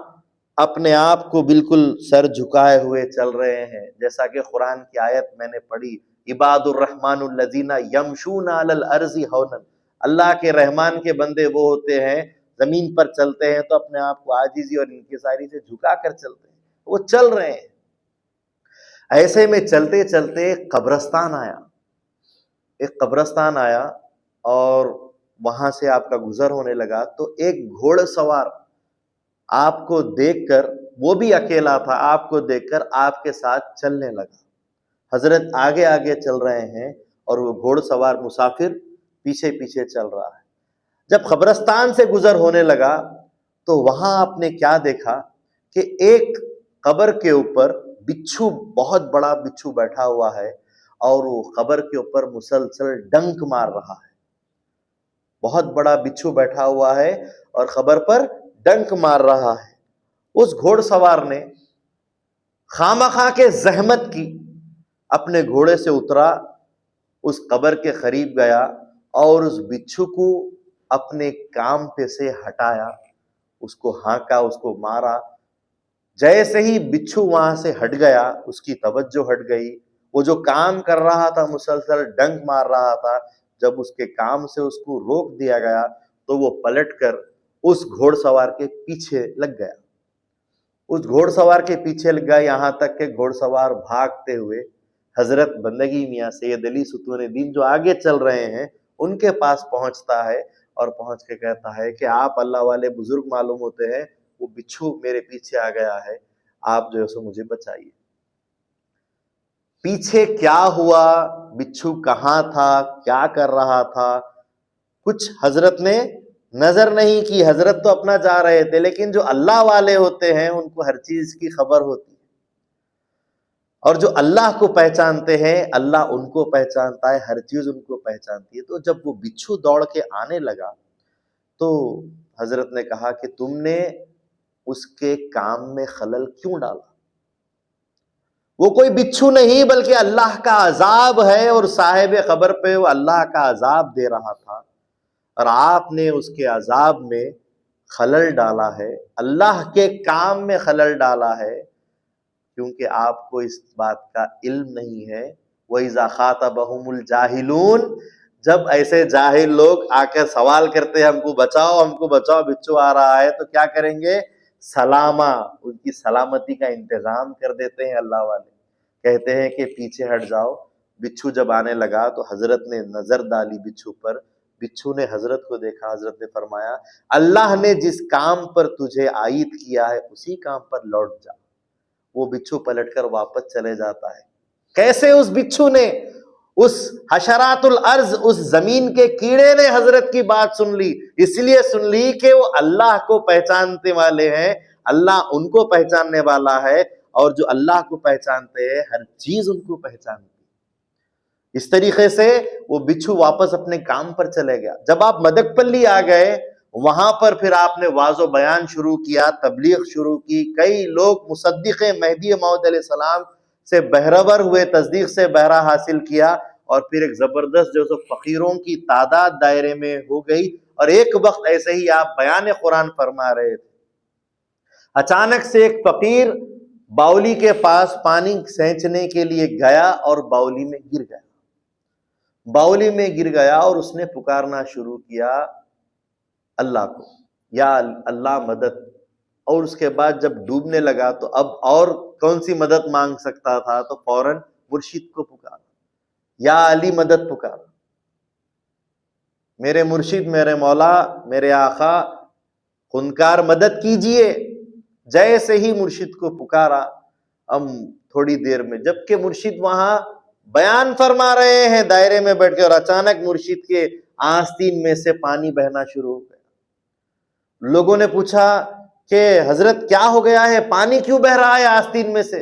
اپنے آپ کو بالکل سر جھکائے ہوئے چل رہے ہیں، جیسا کہ قرآن کی آیت میں نے پڑھی، عباد الرحمن الذین یمشون علی الارض ہونا، اللہ کے رحمان کے بندے وہ ہوتے ہیں زمین پر چلتے ہیں تو اپنے آپ کو عاجزی اور انکساری سے جھکا کر چلتے ہیں، وہ چل رہے ہیں۔ ایسے میں چلتے چلتے قبرستان آیا، ایک قبرستان آیا اور وہاں سے آپ کا گزر ہونے لگا تو ایک گھوڑ سوار آپ کو دیکھ کر، وہ بھی اکیلا تھا، آپ کو دیکھ کر آپ کے ساتھ چلنے لگا۔ حضرت آگے آگے چل رہے ہیں اور وہ گھوڑ سوار مسافر پیچھے پیچھے چل رہا ہے۔ جب قبرستان سے گزر ہونے لگا تو وہاں آپ نے کیا دیکھا کہ ایک قبر کے اوپر بچھو، بہت بڑا بچھو بیٹھا ہوا ہے اور وہ قبر کے اوپر مسلسل ڈنک مار رہا ہے۔ بہت بڑا بچھو بیٹھا ہوا ہے اور قبر پر ڈنک مار رہا ہے۔ اس گھوڑ سوار نے خامخواہ کے زحمت کی، اپنے گھوڑے سے اترا، اس قبر کے قریب گیا اور اس بچھو کو اپنے کام پہ سے ہٹایا، اس کو ہانکا، اس کو مارا۔ جیسے ہی بچھو وہاں سے ہٹ گیا، اس کی توجہ ہٹ گئی، وہ جو کام کر رہا تھا، مسلسل ڈنک مار رہا تھا، جب اس کے کام سے اس کو روک دیا گیا تو وہ پلٹ کر اس گھوڑ سوار کے پیچھے لگ گیا۔ اس گھوڑ سوار کے پیچھے لگ گیا یہاں تک کہ گھوڑ سوار بھاگتے ہوئے حضرت بندگی میاں سید علی ستون دین جو آگے چل رہے ہیں ان کے پاس پہنچتا ہے اور پہنچ کے کہتا ہے کہ آپ اللہ والے بزرگ معلوم ہوتے ہیں، وہ بچھو میرے پیچھے آ گیا ہے، آپ جو ہے سو مجھے بچائیے۔ پیچھے کیا ہوا، بچھو کہاں تھا، کیا کر رہا تھا، کچھ حضرت نے نظر نہیں کی۔ حضرت تو اپنا جا رہے تھے، لیکن جو اللہ والے ہوتے ہیں ان کو ہر چیز کی خبر ہوتی ہے، اور جو اللہ کو پہچانتے ہیں اللہ ان کو پہچانتا ہے، ہر چیز ان کو پہچانتی ہے۔ تو جب وہ بچھو دوڑ کے آنے لگا تو حضرت نے کہا کہ تم نے اس کے کام میں خلل کیوں ڈالا؟ وہ کوئی بچھو نہیں بلکہ اللہ کا عذاب ہے، اور صاحب قبر پہ وہ اللہ کا عذاب دے رہا تھا، اور آپ نے اس کے عذاب میں خلل ڈالا ہے، اللہ کے کام میں خلل ڈالا ہے، کیونکہ آپ کو اس بات کا علم نہیں ہے۔ وَإِذَا خَاطَبَهُمُ الْجَاهِلُونَ، جب ایسے جاہل لوگ آ کر سوال کرتے ہیں ہم کو بچاؤ، ہم کو بچاؤ، بچھو آ رہا ہے، تو کیا کریں گے؟ سلامہ، ان کی سلامتی کا انتظام کر دیتے ہیں اللہ والے، کہتے ہیں کہ پیچھے ہٹ جاؤ۔ بچھو جب آنے لگا تو حضرت نے نظر ڈالی بچھو پر، بچھو نے حضرت کو دیکھا، حضرت نے فرمایا اللہ نے جس کام پر تجھے عائد کیا ہے اسی کام پر لوٹ جا۔ وہ بچھو پلٹ کر واپس چلے جاتا ہے۔ کیسے اس بچھو نے، اس حشرات الارض، اس زمین کے کیڑے نے حضرت کی بات سن لی، اس لیے سن لی کہ وہ اللہ کو پہچاننے والے ہیں، اللہ ان کو پہچاننے والا ہے، اور جو اللہ کو پہچانتے ہیں ہر چیز ان کو پہچانتی ہے۔ اس طریقے سے وہ بچھو واپس اپنے کام پر چلے گیا۔ جب آپ مدک پلی آ گئے، وہاں پر پھر آپ نے واعظ و بیان شروع کیا، تبلیغ شروع کی، کئی لوگ مصدق مہدی موعود علیہ السلام سے بہرور ہوئے، تصدیق سے بہرہ حاصل کیا، اور پھر ایک زبردست جو فقیروں کی تعداد دائرے میں ہو گئی، اور ایک وقت ایسے ہی آپ بیان قرآن فرما رہے تھے، اچانک سے ایک فقیر باولی کے پاس پانی سینچنے کے لیے گیا اور باولی میں گر گیا، باولی میں گر گیا، اور اس نے پکارنا شروع کیا اللہ کو، یا اللہ مدد۔ اور اس کے بعد جب ڈوبنے لگا تو اب اور کون سی مدد مانگ سکتا تھا، تو فوراً مرشد کو پکارا، یا علی مدد پکارا، میرے مرشد، میرے مولا، میرے آقا خونکار مدد کیجئے۔ جیسے ہی مرشد کو پکارا، تھوڑی دیر میں، جبکہ مرشد وہاں بیان فرما رہے ہیں دائرے میں بیٹھ کے، اور اچانک مرشد کے آستین میں سے پانی بہنا شروع ہو گیا۔ لوگوں نے پوچھا کہ حضرت کیا ہو گیا ہے، پانی کیوں بہ رہا ہے آستین میں سے؟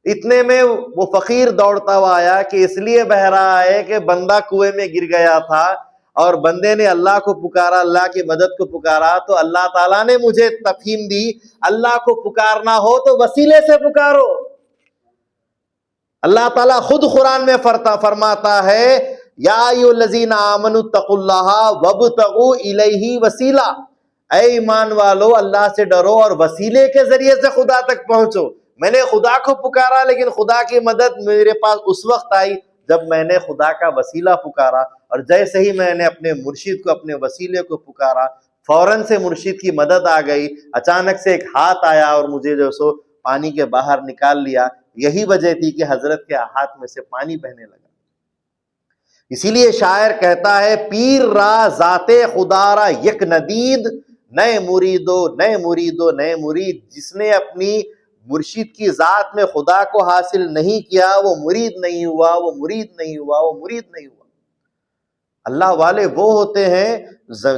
اتنے میں وہ فقیر دوڑتا ہوا آیا کہ اس لیے بہ رہا ہے کہ بندہ کنویں میں گر گیا تھا، اور بندے نے اللہ کو پکارا، اللہ کی مدد کو پکارا، تو اللہ تعالیٰ نے مجھے تفہیم دی، اللہ کو پکارنا ہو تو وسیلے سے پکارو۔ اللہ تعالیٰ خود قرآن میں فرماتا ہے یا ایھا الذین آمنوا اتقوا اللہ وابتغوا الیہ وسیلہ، اے ایمان والو اللہ سے ڈرو اور وسیلے کے ذریعے سے خدا تک پہنچو۔ میں نے خدا کو پکارا، لیکن خدا کی مدد میرے پاس اس وقت آئی جب میں نے خدا کا وسیلہ پکارا اور جیسے ہی میں نے اپنے مرشد کو، اپنے وسیلے کو پکارا، فوراً سے مرشد کی مدد آ گئی، اچانک سے ایک ہاتھ آیا اور مجھے جو سو پانی کے باہر نکال لیا۔ یہی وجہ تھی کہ حضرت کے ہاتھ میں سے پانی بہنے لگا۔ اسی لیے شاعر کہتا ہے، پیر را ذات خدا را یک ندید، نئے مریدو نئے مریدو نئے مرید۔ جس نے اپنی مرشد کی ذات میں خدا کو حاصل نہیں کیا، وہ مرید نہیں ہوا، وہ مرید نہیں ہوا، وہ مرید نہیں ہوا۔ اللہ والے وہ ہوتے ہیں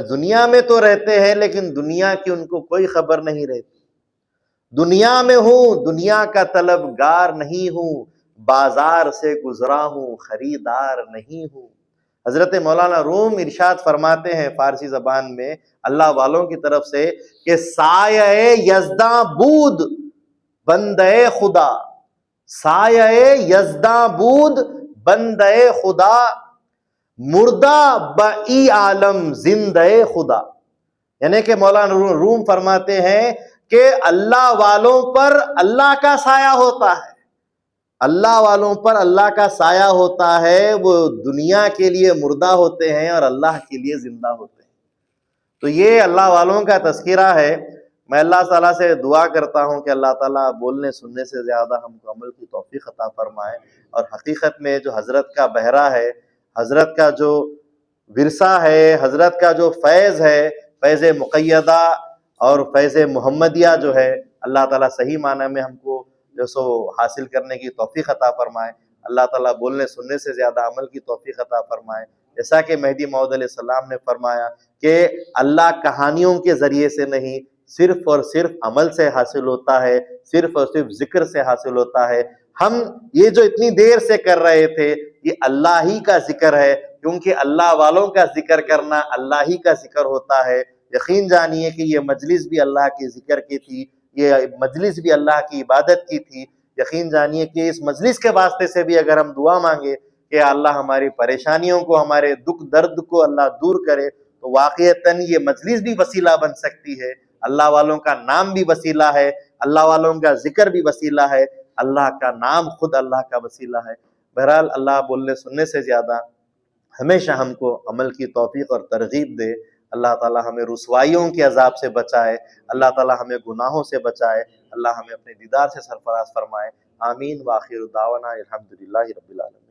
دنیا میں تو رہتے ہیں لیکن دنیا کی ان کو کوئی خبر نہیں رہتی۔ دنیا میں ہوں، دنیا کا طلبگار نہیں ہوں، بازار سے گزرا ہوں، خریدار نہیں ہوں۔ حضرت مولانا روم ارشاد فرماتے ہیں فارسی زبان میں اللہ والوں کی طرف سے کہ سایہ یزداں بود بندے خدا، سایہ یزداں بود بندے خدا، مردہ بئی عالم زندہ خدا۔ یعنی کہ مولانا روم فرماتے ہیں کہ اللہ والوں پر اللہ کا سایہ ہوتا ہے، اللہ والوں پر اللہ کا سایہ ہوتا ہے، وہ دنیا کے لیے مردہ ہوتے ہیں اور اللہ کے لیے زندہ ہوتے ہیں۔ تو یہ اللہ والوں کا تذکرہ ہے۔ میں اللہ تعالیٰ سے دعا کرتا ہوں کہ اللہ تعالیٰ بولنے سننے سے زیادہ ہم کو عمل کی توفیق عطا فرمائے، اور حقیقت میں جو حضرت کا بہرہ ہے، حضرت کا جو ورثہ ہے، حضرت کا جو فیض ہے، فیض مقیدہ اور فیض محمدیہ جو ہے، اللہ تعالیٰ صحیح معنی میں ہم کو جو سو حاصل کرنے کی توفیق عطا فرمائے۔ اللہ تعالیٰ بولنے سننے سے زیادہ عمل کی توفیق عطا فرمائے۔ جیسا کہ مہدی موعود علیہ السلام نے فرمایا کہ اللہ کہانیوں کے ذریعے سے نہیں، صرف اور صرف عمل سے حاصل ہوتا ہے، صرف اور صرف ذکر سے حاصل ہوتا ہے۔ ہم یہ جو اتنی دیر سے کر رہے تھے، یہ اللہ ہی کا ذکر ہے، کیونکہ اللہ والوں کا ذکر کرنا اللہ ہی کا ذکر ہوتا ہے۔ یقین جانیے کہ یہ مجلس بھی اللہ کے ذکر کی تھی، یہ مجلس بھی اللہ کی عبادت کی تھی۔ یقین جانیے کہ اس مجلس کے واسطے سے بھی اگر ہم دعا مانگے کہ اللہ ہماری پریشانیوں کو، ہمارے دکھ درد کو اللہ دور کرے، تو واقعتاً یہ مجلس بھی وسیلہ بن سکتی ہے۔ اللہ والوں کا نام بھی وسیلہ ہے، اللہ والوں کا ذکر بھی وسیلہ ہے، اللہ کا نام خود اللہ کا وسیلہ ہے۔ بہرحال اللہ بولنے سننے سے زیادہ ہمیشہ ہم کو عمل کی توفیق اور ترغیب دے۔ اللہ تعالیٰ ہمیں رسوائیوں کے عذاب سے بچائے، اللہ تعالیٰ ہمیں گناہوں سے بچائے، اللہ ہمیں اپنے دیدار سے سرفراز فرمائے۔ آمین۔ وآخر دعوانا الحمدللہ رب العالمین۔